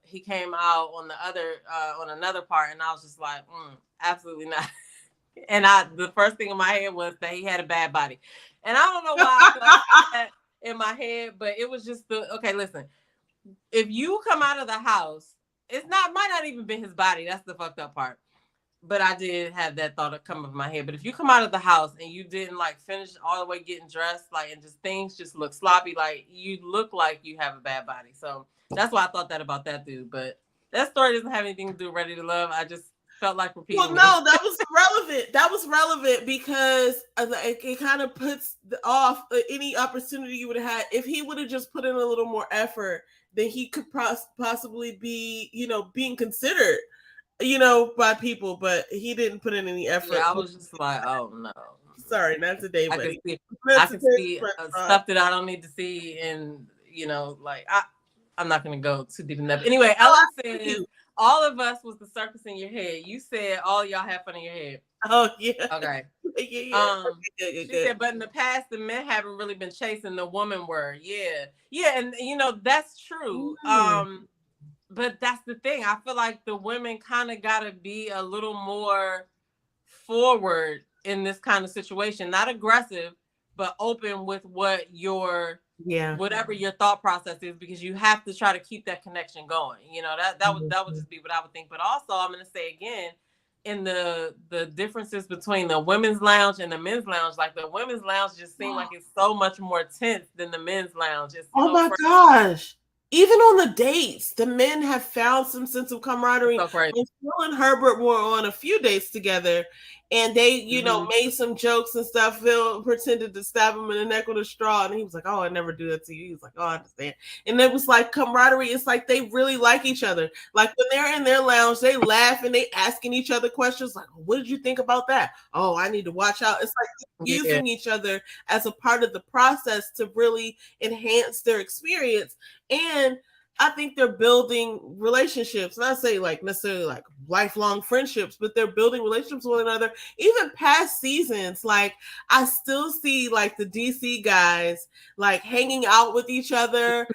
he came out on on another part and I was just like, absolutely not. And the first thing in my head was that he had a bad body. And I don't know why I thought that in my head, but it was just okay, listen, if you come out of the house, might not even be his body. That's the fucked up part. But I did have that thought come of my head. But if you come out of the house and you didn't like finish all the way getting dressed, like, and just things just look sloppy, like you look like you have a bad body. So that's why I thought that about that dude. But that story doesn't have anything to do with Ready to Love. I just felt like repeating. Well, no, that was relevant. That was relevant because it kind of puts off any opportunity you would have had if he would have just put in a little more effort. Then he could possibly be, being considered, by people. But he didn't put in any effort. Yeah, I was just like, oh no. Sorry, not today, buddy. I can see stuff that I don't need to see, and like I'm not gonna go too deep in that. Anyway, Ellen says all of us was the circus in your head. You said all y'all have fun in your head. Oh yeah. Okay. Yeah. She said, but in the past, the men haven't really been chasing, the woman were. Yeah, and that's true. But that's the thing. I feel like the women kind of gotta be a little more forward in this kind of situation, not aggressive, but open with what whatever your thought process is, because you have to try to keep that connection going. That would just be what I would think. But also, I'm going to say again, in the differences between the women's lounge and the men's lounge, like the women's lounge just seems like it's so much more tense than the men's lounge. Oh my gosh. Even on the dates, the men have found some sense of camaraderie. So Phil and Herbert were on a few dates together, and they, made some jokes and stuff. Phil pretended to stab him in the neck with a straw, and he was like, "Oh, I never do that to you." He was like, "Oh, I understand." And it was like camaraderie. It's like they really like each other. Like when they're in their lounge, they laugh and they asking each other questions like, "What did you think about that?" "Oh, I need to watch out." It's like using each other as a part of the process to really enhance their experience. And I think they're building relationships, not say like necessarily like lifelong friendships, but they're building relationships with one another. Even past seasons, like I still see like the DC guys like hanging out with each other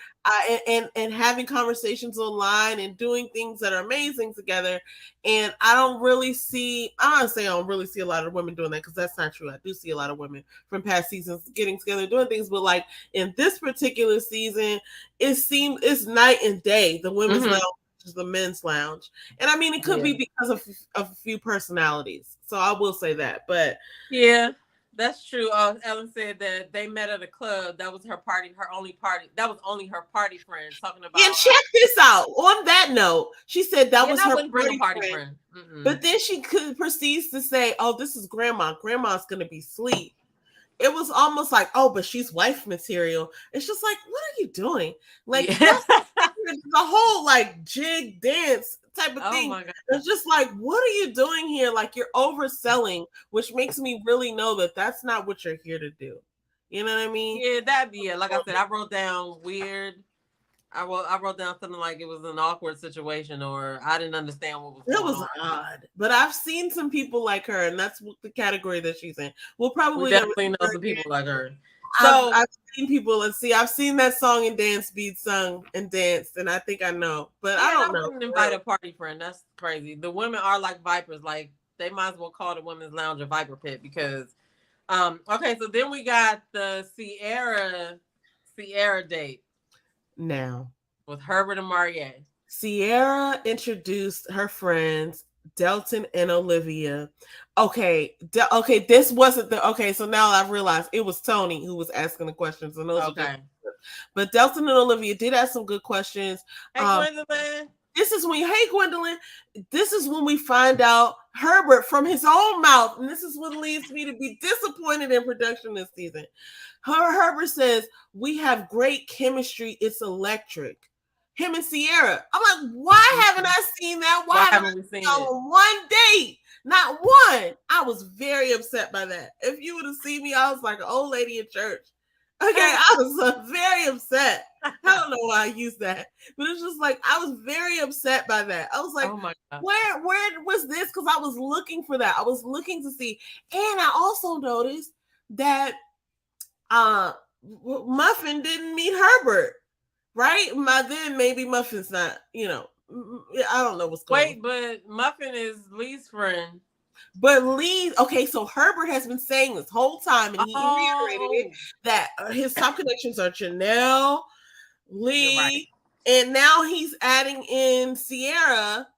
and having conversations online and doing things that are amazing together. And I don't really see a lot of women doing that, because that's not true. I do see a lot of women from past seasons getting together and doing things, but like in this particular season, it's night and day. The women's lounge is the men's lounge, and I mean it could be because of a few personalities. So I will say that, but yeah, That's true. Ellen said that they met at a club. That was her party, her only party. That was only her party friend. Talking And about, check this out. On that note, she said that yeah, was I her wouldn't bring a party party friend. friend. Mm-mm. But then she proceeds to say, "Oh, this is grandma. Grandma's gonna be asleep." It was almost like, "Oh, but she's wife material." It's just like, what are you doing? Like Yeah. that's the whole like jig dance type of Oh thing. my god. It's just like, what are you doing here? Like you're overselling, which makes me really know that that's not what you're here to do. You know what I mean? Yeah, that'd be it. Like I said, I wrote down weird. I wrote down something like it was an awkward situation, or I didn't understand what was It going was on. odd, but I've seen some people like her, and that's what the category that she's in. We'll We probably never definitely see know her some again. people like her. I've So I've seen people. Let's see. I've seen that song and dance beat sung and danced, and I think I know, but I yeah, and I don't know. wouldn't invite a party friend. That's crazy. The women are like vipers. Like they might as well call the women's lounge a viper pit because okay, so then we got the Sierra date Now, with Herbert and Mariette. Sierra introduced her friends Delton and Olivia. Okay, okay, this wasn't the okay. So now I've realized it was Tony who was asking the questions, and those are just. Okay. But Delton and Olivia did ask some good questions. Hey Gwendolyn. This is when, hey Gwendolyn, this is when we find out Herbert from his own mouth, and this is what leads me to be disappointed in production this season. Herbert says, "We have great chemistry, it's electric." Him and Sierra. I'm like, why haven't I seen that? Why Why haven't haven't we I seen seen y'all it? on one date? Not one. I was very upset by that. If you would have seen me, I was like an old lady in church. Okay, I was very upset. I don't know why I used that, but it's just like I was very upset by that. I was like, Oh my god. where was this? Because I was looking for that. I was looking to see, and I also noticed that Muffin didn't meet Herbert, right? By then, maybe Muffin's not. I don't know what's going on. Wait, but Muffin is Lee's friend. But Lee, okay, so Herbert has been saying this whole time, and he reiterated it, Oh, that his top connections are Janelle, you're right. Lee, and now he's adding in Sierra.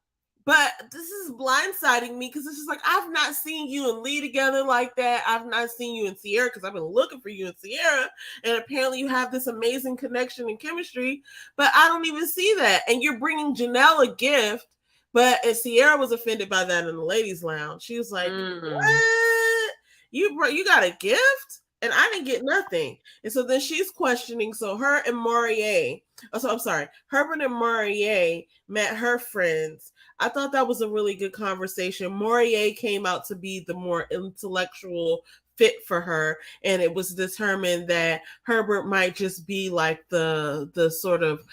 But this is blindsiding me because it's just like I've not seen you and Lee together like that. I've not seen you and Sierra because I've been looking for you and Sierra, and apparently you have this amazing connection and chemistry. But I don't even see that, and you're bringing Janelle a gift. But Sierra was offended by that in the ladies' lounge. She was like, "What? You got a gift?" And I didn't get nothing. And so then she's questioning. So her and Morier, I'm sorry, Herbert and Morier met her friends. I thought that was a really good conversation. Morier came out to be the more intellectual fit for her, and it was determined that Herbert might just be like the sort of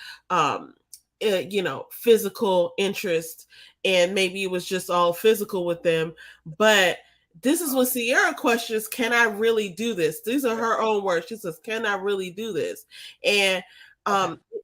physical interest, and maybe it was just all physical with them. But this is when Sierra questions, "Can I really do this?" These are her own words. She says, "Can I really do this?" And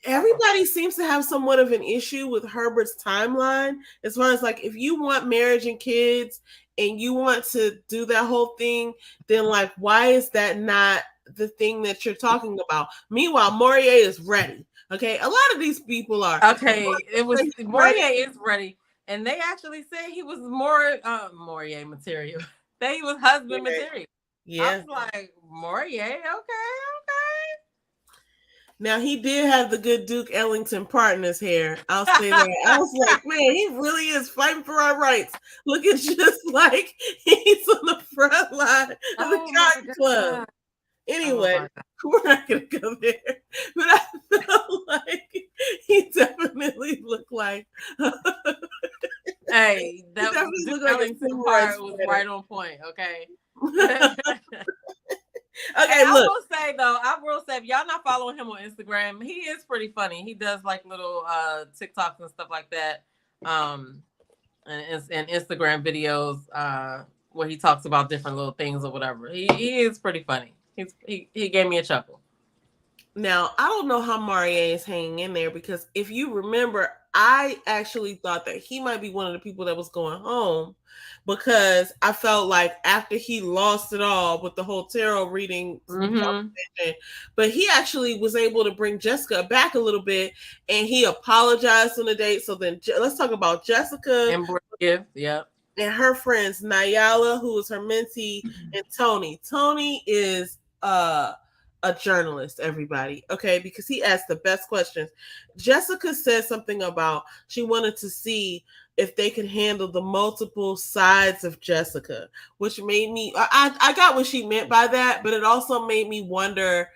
everybody seems to have somewhat of an issue with Herbert's timeline, as far as like, if you want marriage and kids and you want to do that whole thing, then like, why is that not the thing that you're talking about? Meanwhile, Morier is ready. Okay, a lot of these people are. Okay, it was Morier is ready, and they actually said he was more Morier material. That he was husband material. Yeah. I was like, Morier, okay. Now he did have the good Duke Ellington part in his hair. I'll say that. I was like, man, he really is fighting for our rights. Looking just like he's on the front line of the Cotton Club. Anyway, we're not gonna go there. But I felt like he definitely looked like hey, that Duke Ellington part was right on point, okay. Okay, I look. will say, if y'all not following him on Instagram, he is pretty funny. He does like little TikToks and stuff like that, and Instagram videos where he talks about different little things or whatever. He is pretty funny. He gave me a chuckle. Now, I don't know how Morier is hanging in there, because if you remember, I actually thought that he might be one of the people that was going home, because I felt like after he lost it all with the whole tarot reading conversation, but he actually was able to bring Jessica back a little bit, and he apologized on the date. So then let's talk about Jessica and gift, yeah. and her friends Nyala, who is her mentee, and Tony. Tony is a journalist, everybody, okay, because he asked the best questions. Jessica said something about she wanted to see if they could handle the multiple sides of Jessica, which made me I got what she meant by that, but it also made me wonder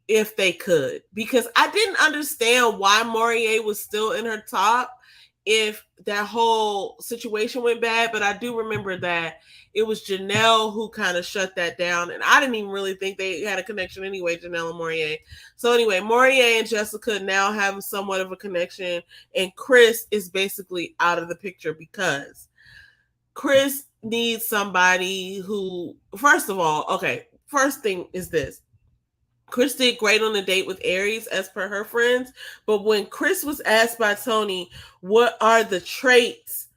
if they could, because I didn't understand why Morier was still in her top if that whole situation went bad. But I do remember that it was Janelle who kind of shut that down, and I didn't even really think they had a connection anyway, Janelle and Morier. So anyway, Morier and Jessica now have somewhat of a connection, and Chris is basically out of the picture because Chris needs somebody who, first of all, okay, first thing is this. Chris did great on the date with Aries, as per her friends. But when Chris was asked by Tony, what are the traits?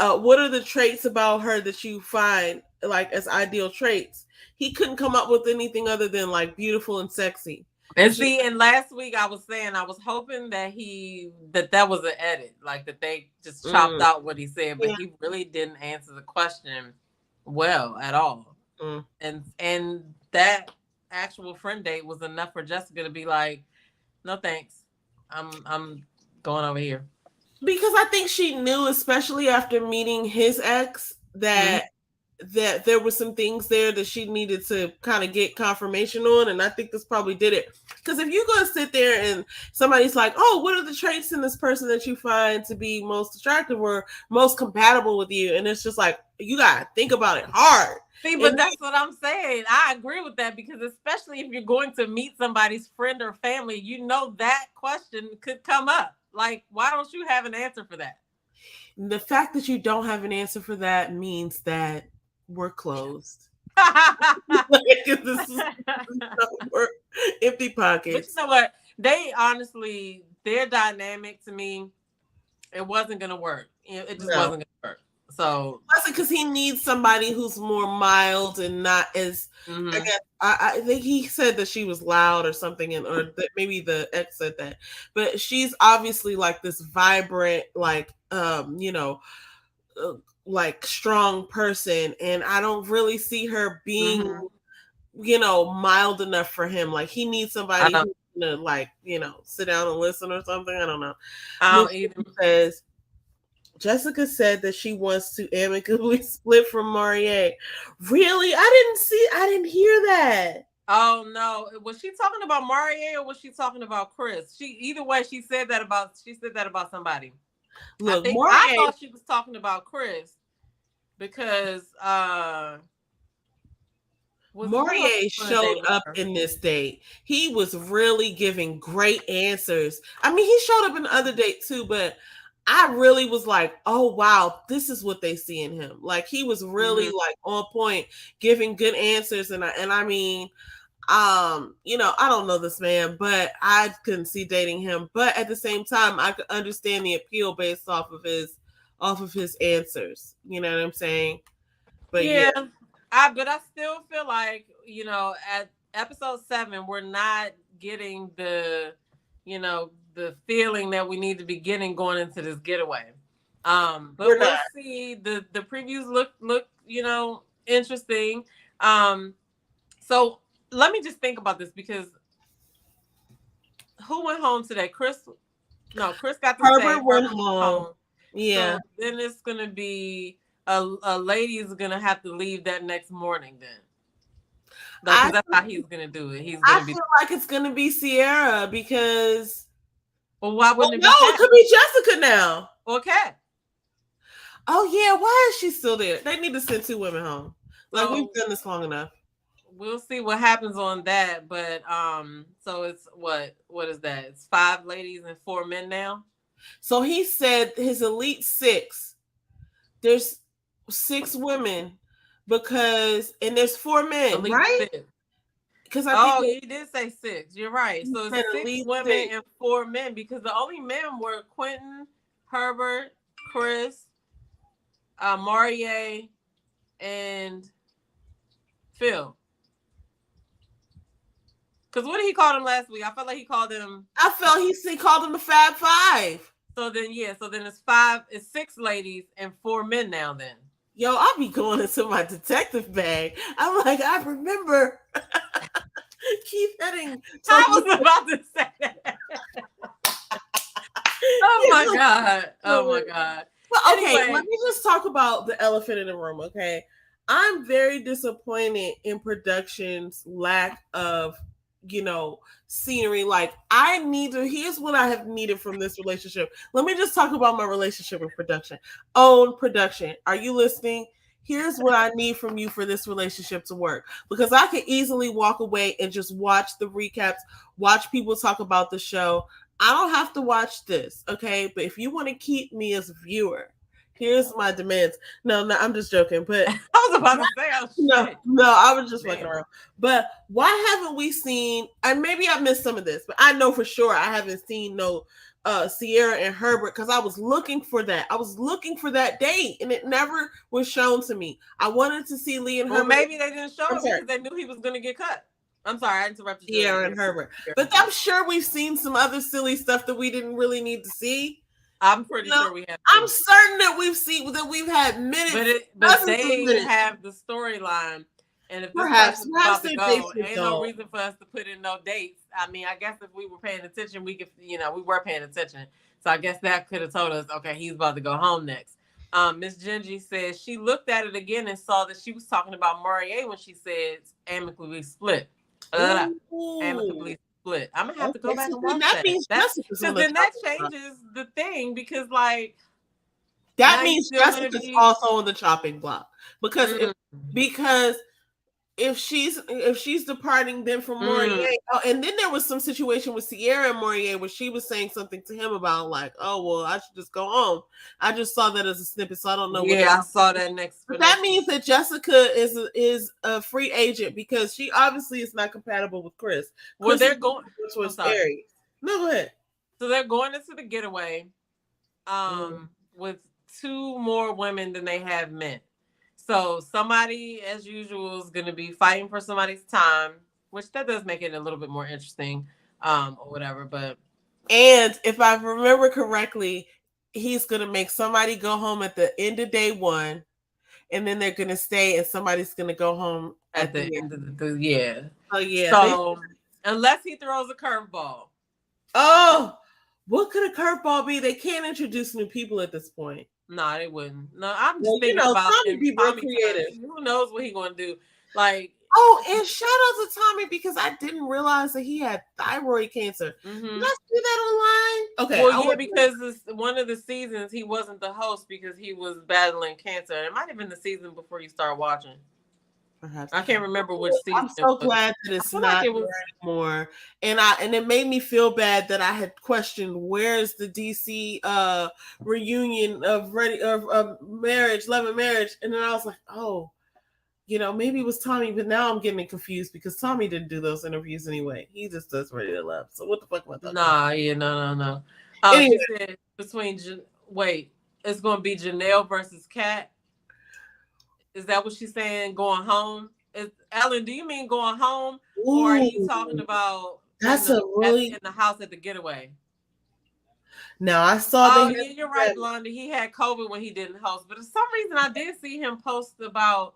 What are the traits about her that you find like as ideal traits? He couldn't come up with anything other than like beautiful and sexy. And see, and last week I was saying I was hoping that that was an edit, like that they just chopped out what he said, but he really didn't answer the question well at all. And that actual friend date was enough for Jessica to be like, no thanks, I'm going over here, because I think she knew, especially after meeting his ex, that that there were some things there that she needed to kind of get confirmation on, and I think this probably did it. Because if you go sit there and somebody's like, oh, what are the traits in this person that you find to be most attractive or most compatible with you, and it's just like, you gotta think about it hard. See, but that's what I'm saying. I agree with that, because especially if you're going to meet somebody's friend or family, you know that question could come up. Like, why don't you have an answer for that? The fact that you don't have an answer for that means that we're closed. We're empty pockets. But you know what? They honestly, their dynamic to me, it wasn't going to work. It just wasn't going to work. So because he needs somebody who's more mild and not as I guess I think he said that she was loud or something, and or that maybe the ex said that, but she's obviously like this vibrant, like like strong person, and I don't really see her being mild enough for him. Like he needs somebody who's gonna like sit down and listen or something. I don't know. I don't either. Because Jessica said that she wants to amicably split from Morier. Really? I didn't hear that. Oh no. Was she talking about Morier or was she talking about Chris? Either way, she said that about somebody. Look, I thought she was talking about Chris because Morier showed up in this date. He was really giving great answers. I mean, he showed up in the other date too, but I really was like, oh wow, this is what they see in him. Like he was really like on point, giving good answers. And I mean, I don't know this man, but I couldn't see dating him. But at the same time, I could understand the appeal based off of his answers. You know what I'm saying? But but I still feel like, at episode 7, we're not getting the feeling that we need to be getting going into this getaway. But we'll see. The previews look interesting. So let me just think about this, because who went home today? Chris got to Herbert went home. Yeah. So then it's gonna be a lady is gonna have to leave that next morning then. Because that's how he's gonna do it. I feel like it's gonna be Sierra, because well, why wouldn't it be? No, it could be Jessica now. Or Kat. Oh yeah, why is she still there? They need to send 2 women home. Like we've done this long enough. We'll see what happens on that. But so it's what is that? It's 5 ladies and 4 men now. So he said his elite 6. There's 6 women and there's 4 men, elite right? 6. Because he did say 6. You're right. So it's 6 women and 4 men, because the only men were Quentin, Herbert, Chris, Morier, and Phil. Because what did he call them last week? I felt like he called them. He called them the Fab 5. So then it's 5. It's 6 ladies and 4 men now. Then Yo, I'll be going into my detective bag. I'm like, I remember Keith Heading I talking. was about to say that. Oh my God. Oh my God. Well, okay, let Anyway, me just talk about the elephant in the room, okay? I'm very disappointed in production's lack of, scenery. Like, here's what I have needed from this relationship. Let me just talk about my relationship with production. Own production. Are you listening? Here's what I need from you for this relationship to work. Because I could easily walk away and just watch the recaps, watch people talk about the show. I don't have to watch this, okay? But if you want to keep me as a viewer, here's my demands. No, I'm just joking. But I was about to say, oh shit. no, I was just fucking Damn. around. But why haven't we seen? And maybe I missed some of this, but I know for sure I haven't seen no Sierra and Herbert because I was looking for that. I was looking for that date, and it never was shown to me. I wanted to see Lee and Well, Herbert. maybe they didn't show it because they knew he was going to get cut. I'm sorry, I interrupted you. Sierra and Herbert. But I'm sure we've seen some other silly stuff that we didn't really need to see. I'm pretty sure we have. I'm certain that we've had minutes. But they have the storyline, and if perhaps this person's about to go, ain't no reason for us to put in no dates. I mean, I guess if we were paying attention, we could, we were paying attention. So I guess that could have told us, okay, he's about to go home next. Miss Gingy says she looked at it again and saw that she was talking about Morier when she said amicably split. Amicably split. I'm gonna have to go back and watch that. So then that changes the thing because that means Jessica's also on the chopping block because if she's departing then from Morier, and then there was some situation with Sierra and Morier where she was saying something to him about oh well, I should just go home. I just saw that as a snippet, so I don't know. Yeah, I saw that next. But that means that Jessica is a free agent because she obviously is not compatible with Chris. Well, they're going towards Aries. No, go ahead. So they're going into the getaway, with 2 more women than they have men. So somebody, as usual, is going to be fighting for somebody's time, which that does make it a little bit more interesting, or whatever. And if I remember correctly, he's going to make somebody go home at the end of day 1, and then they're going to stay, and somebody's going to go home at the end of the yeah. Oh yeah. So unless he throws a curveball. Oh, what could a curveball be? They can't introduce new people at this point. No, they wouldn't. No, I'm just thinking about Tommy creative. Who knows what he's going to do? And shout out to Tommy because I didn't realize that he had thyroid cancer. Mm-hmm. Did I see that online? Okay. Well, yeah, because one of the seasons he wasn't the host because he was battling cancer. It might have been the season before you start watching. Perhaps. I can't remember which season. I'm so glad that it's not anymore. And it made me feel bad that I had questioned where's the DC reunion of marriage, love and marriage. And then I was like, oh, maybe it was Tommy, but now I'm getting confused because Tommy didn't do those interviews anyway. He just does Ready to Love. So what the fuck about that? Nah, yeah, no. Anyway. She said it's going to be Janelle versus Kat. Is that what she's saying? Going home? Ellen, do you mean going home? Ooh, or are you talking about in the house at the getaway? No, I saw that. Yeah, you're right, Blondie. He had COVID when he didn't host. But for some reason I did see him post about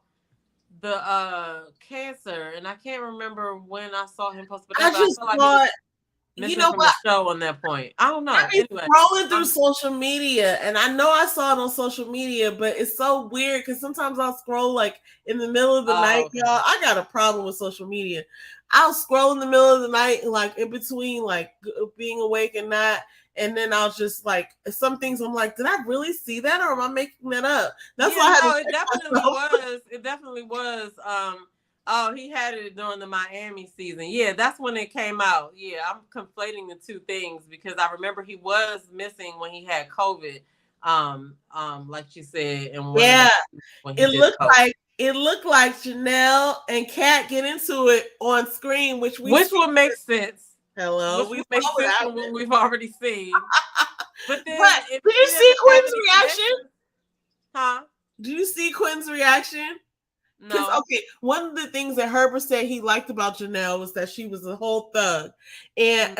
the cancer, and I can't remember when I saw him post, but I just thought what show on that point. I don't know. Anyway, scrolling through social media, and I know I saw it on social media, but it's so weird because sometimes I'll scroll in the middle of the night, y'all. I got a problem with social media. I'll scroll in the middle of the night, in between being awake and not, and then I'll just some things I'm like, did I really see that or am I making that up? That's why it definitely was. It definitely was. He had it during the Miami season. Yeah, that's when it came out. Yeah, I'm conflating the two things because I remember he was missing when he had COVID. Like she said, and it looked like Janelle and Kat get into it on screen, which would make sense. Hello, which makes sense from what we've already seen. But then, did you see Quinn's reaction? Huh? Did you see Quinn's reaction? No. One of the things that Herbert said he liked about Janelle was that she was a whole thug, and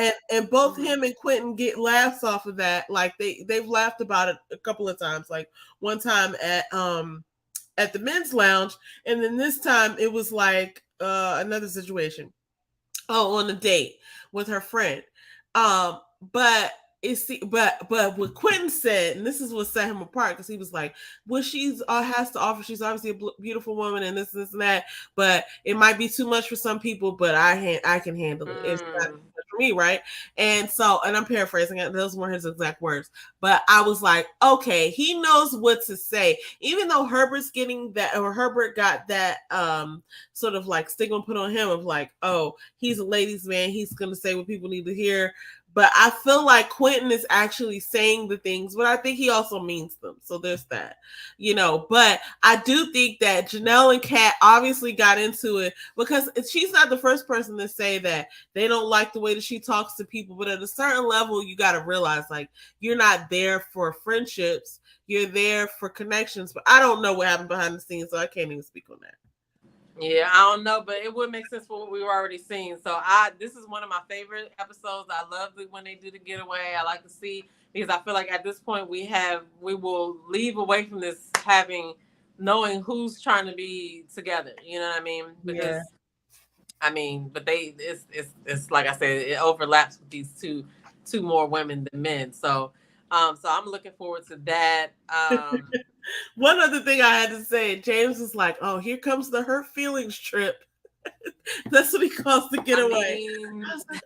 both him and Quentin get laughs off of that. They've laughed about it a couple of times. One time at at the men's lounge, and then this time it was like another situation. Oh, on a date with her friend. Um, but but what Quentin said, and this is what set him apart, because he was like, "What she's has to offer, she's obviously a beautiful woman, and this and that. But it might be too much for some people, but I can handle it. It's not too Mm. much for me, right?" And so, and I'm paraphrasing it; those weren't his exact words, but I was like, okay, he knows what to say, even though Herbert's getting that, or Herbert got that sort of like stigma put on him of like, oh, he's a ladies' man, he's gonna say what people need to hear. But I feel like Quentin is actually saying the things, but I think he also means them. So there's that, you know. But I do think that Janelle and Kat obviously got into it because she's not the first person to say that they don't like the way that she talks to people. But at a certain level, you got to realize like you're not there for friendships, you're there for connections. But I don't know what happened behind the scenes, so I can't even speak on that. Yeah, I don't know, but it would make sense for what we were already seeing. So this is one of my favorite episodes. I love when they do the getaway. I like to see, because I feel like at this point we will leave away from this having knowing who's trying to be together. You know what I mean? Because Yeah. I mean, but it's like I said, it overlaps with these two more women than men. So I'm looking forward to that. One other thing I had to say, James was like, "Oh, here comes the hurt feelings trip." That's what he calls the I getaway. mean, I was like,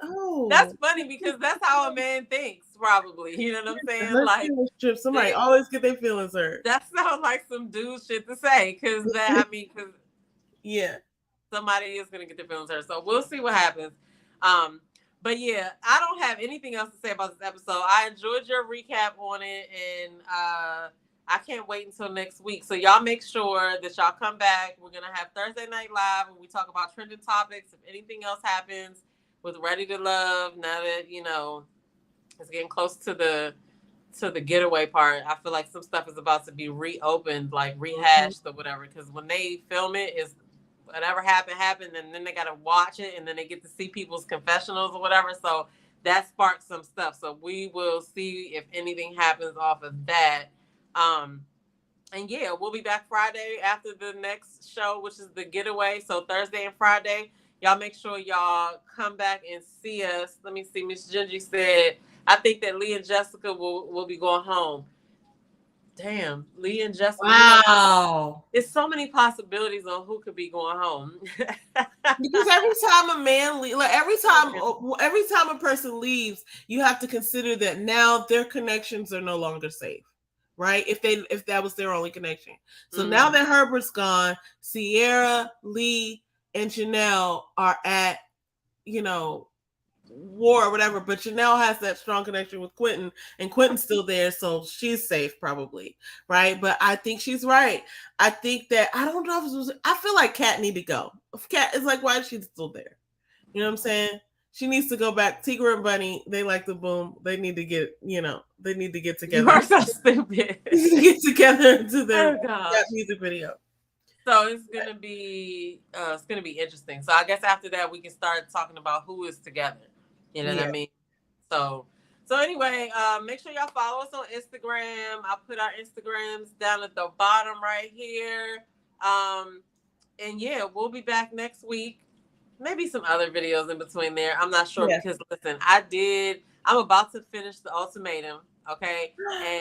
that's "Oh, funny because that's how a man thinks, probably. You know what I'm the saying? hurt Like feelings trip." Somebody they always get their feelings hurt. that sounds like some dude shit to say, because Yeah, somebody is gonna get their feelings hurt. So we'll see what happens. Um, but yeah, I don't have anything else to say about this episode. I enjoyed your recap on it, and I can't wait until next week. So y'all make sure that y'all come back. We're gonna have Thursday Night Live when we talk about trending topics. If anything else happens with Ready to Love, now that it's getting close to the getaway part, I feel like some stuff is about to be reopened, like rehashed or whatever. Because when they film it, is whatever happened, and then they got to watch it, and then they get to see people's confessionals or whatever. So that sparks some stuff. So we will see if anything happens off of that. Um, and yeah, we'll be back Friday after the next show, which is the getaway. So Thursday and Friday, y'all make sure y'all come back and see us. Let me see. Miss Gingy said, I think that Lee and Jessica will be going home. Damn, Lee and Jessica. wow. It's so many possibilities on who could be going home. Because every time a man like every time a person leaves, you have to consider that now their connections are no longer safe, right? If that was their only connection. So now that Herbert's gone, Sierra, Lee, and Janelle are at, you know, war or whatever, but Janelle has that strong connection with Quentin, and Quentin's still there, so she's safe probably, right? But I think she's right. I think that I don't know if it was. I feel like Kat need to go. Kat is like, why is she still there? You know what I'm saying? She needs to go back. Tigger and Bunny, they like the boom. They need to get, they need to get You together. are so stupid. Get together into their gosh. music video. So it's gonna be interesting. So I guess after that we can start talking about who is together. You know what I mean? So anyway, make sure y'all follow us on Instagram. I'll put our Instagrams down at the bottom right here. And yeah, we'll be back next week. Maybe some other videos in between there. I'm not sure because listen, I'm about to finish The Ultimatum. Okay.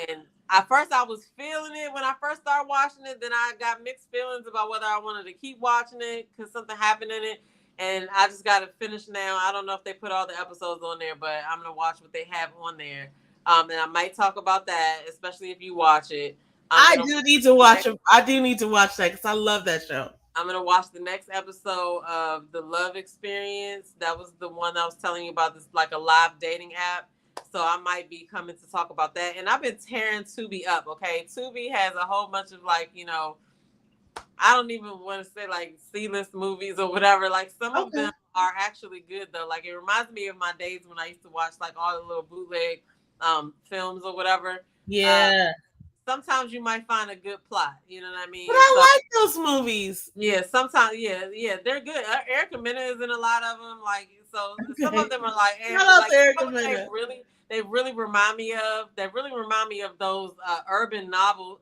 And at first I was feeling it when I first started watching it. Then I got mixed feelings about whether I wanted to keep watching it because something happened in it. And I just got to finish now. I don't know if they put all the episodes on there, but I'm going to watch what they have on there. And I might talk about that, especially if you watch it. I do need to watch it. I do need to watch that because I love that show. I'm going to watch the next episode of The Love Experience. That was the one I was telling you about, this like a live dating app. So I might be coming to talk about that. And I've been tearing Tubi up, okay? Tubi has a whole bunch of like, I don't even want to say like C-list movies or whatever. Like some of them are actually good though. Like it reminds me of my days when I used to watch like all the little bootleg films or whatever. Yeah. Sometimes you might find a good plot. You know what I mean? But I like those movies. Yeah, sometimes, yeah, they're good. Erica Mena is in a lot of them. Like, So some Okay. of them are like, Shout but out like to Erica some of them Mena. they really remind me of. They really remind me of those urban novels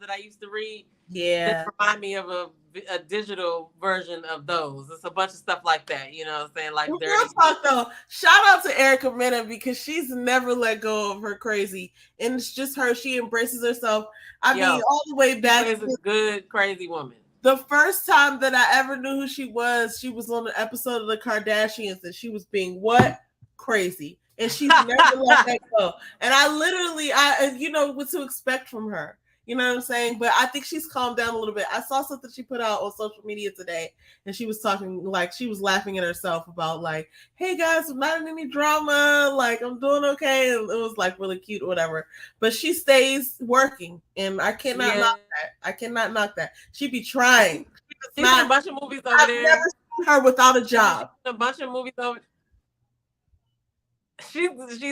that I used to read. They Yeah. remind me of a digital version of those. It's a bunch of stuff like that. You know what I'm saying? Like Real Dirty. talk though, shout out to Erica Mena because she's never let go of her crazy, and it's just her. She embraces herself. I mean, Yo, all the way she back plays a to good crazy woman. the first time that I ever knew who she was on an episode of the Kardashians, and she was being what crazy, and she's never let that go. And I literally, you know what to expect from her. You know what I'm saying? But I think she's calmed down a little bit. I saw something she put out on social media today, and she was talking like she was laughing at herself about like, "Hey guys, I'm not in any drama. Like I'm doing okay." And it was like really cute or whatever. But she stays working, and I cannot knock that. I cannot knock that. She be trying. She's in a bunch of movies over I've there. never seen her without a job. She's in a bunch of movies over. She's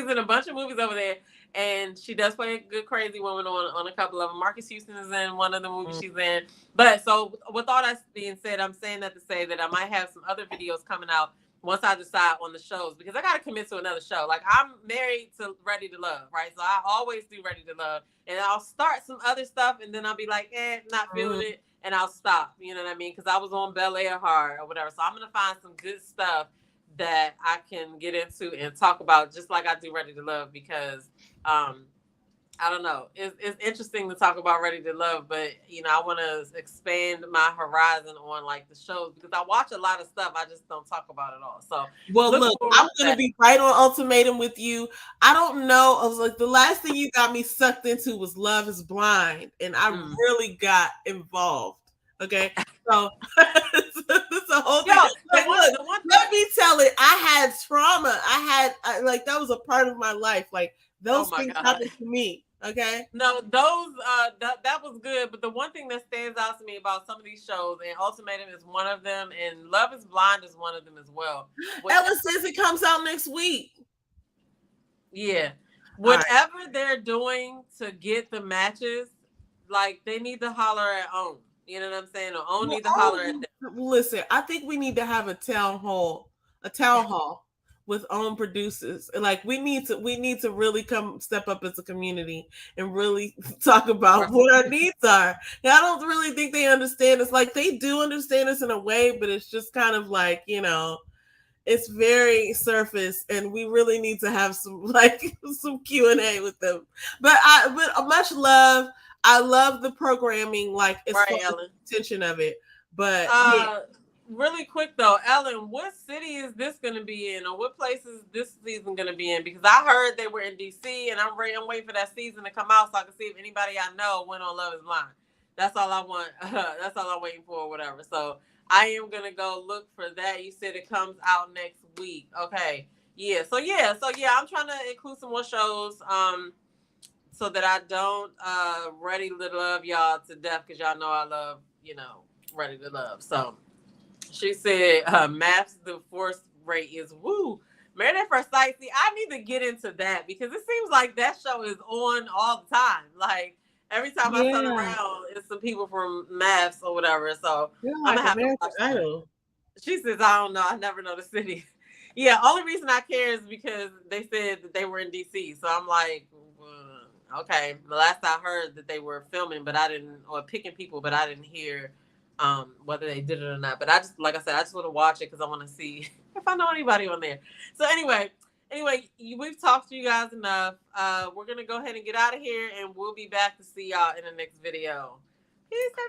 in a bunch of movies over there, and she does play a good crazy woman on a couple of them. Marcus Houston is in one of the movies she's in. But so with all that being said, I'm saying that to say that I might have some other videos coming out once I decide on the shows, because I got to commit to another show. Like I'm married to Ready to Love, right? So I always do Ready to Love, and I'll start some other stuff, and then I'll be like, not feeling it, and I'll stop. You know what I mean? Because I was on Bel Air hard or whatever. So I'm gonna find some good stuff that I can get into and talk about, just like I do Ready to Love, because I don't know, it's interesting to talk about Ready to Love, but you know, I want to expand my horizon on like the shows, because I watch a lot of stuff, I just don't talk about it all. So well, look, I'm gonna be right on Ultimatum with you. I don't know. I was like, the last thing you got me sucked into was Love Is Blind, and I really got involved. Okay, so it's a whole thing. Like, look, let me tell it. I had trauma. I like that was a part of my life. Like those things happened to me. Okay. No, those that was good. But the one thing that stands out to me about some of these shows, and Ultimatum is one of them, and Love Is Blind is one of them as well. Ella says it comes out next week. Yeah. Whatever they're doing to get the matches, like they need to holler at OWN. You know what I'm saying? Or OWN need to holler at them. Listen, I think we need to have a town hall with OWN producers. Like we need to really step up as a community and really talk about what our needs are. And I don't really think they understand us. Like they do understand us in a way, but it's just kind of like, you know, it's very surface, and we really need to have some Q&A with them. But much love. I love the programming, like as far as the attention of it. But really quick though, Ellen, what city is this going to be in, or what place is this season going to be in? Because I heard they were in DC, and I'm waiting for that season to come out so I can see if anybody I know went on Love Is Blind. That's all I want. That's all I'm waiting for, or whatever. So I am gonna go look for that. You said it comes out next week. Okay. Yeah. So I'm trying to include some more shows. So that I don't Ready to Love y'all to death, because y'all know I love, you know, Ready to Love. So she said maths divorce rate is woo. Married at First Sight. See, I need to get into that, because it seems like that show is on all the time. Like every time I turn around, it's some people from maths or whatever. So I'm gonna have to watch that. She says, I don't know. I never know the city. Yeah, only reason I care is because they said that they were in DC. So I'm like, okay. The last I heard that they were filming, but I didn't, or picking people, but I didn't hear whether they did it or not. But I just, like I said, I just want to watch it because I want to see if I know anybody on there. So anyway, we've talked to you guys enough. We're gonna go ahead and get out of here, and we'll be back to see y'all in the next video. Peace, everybody.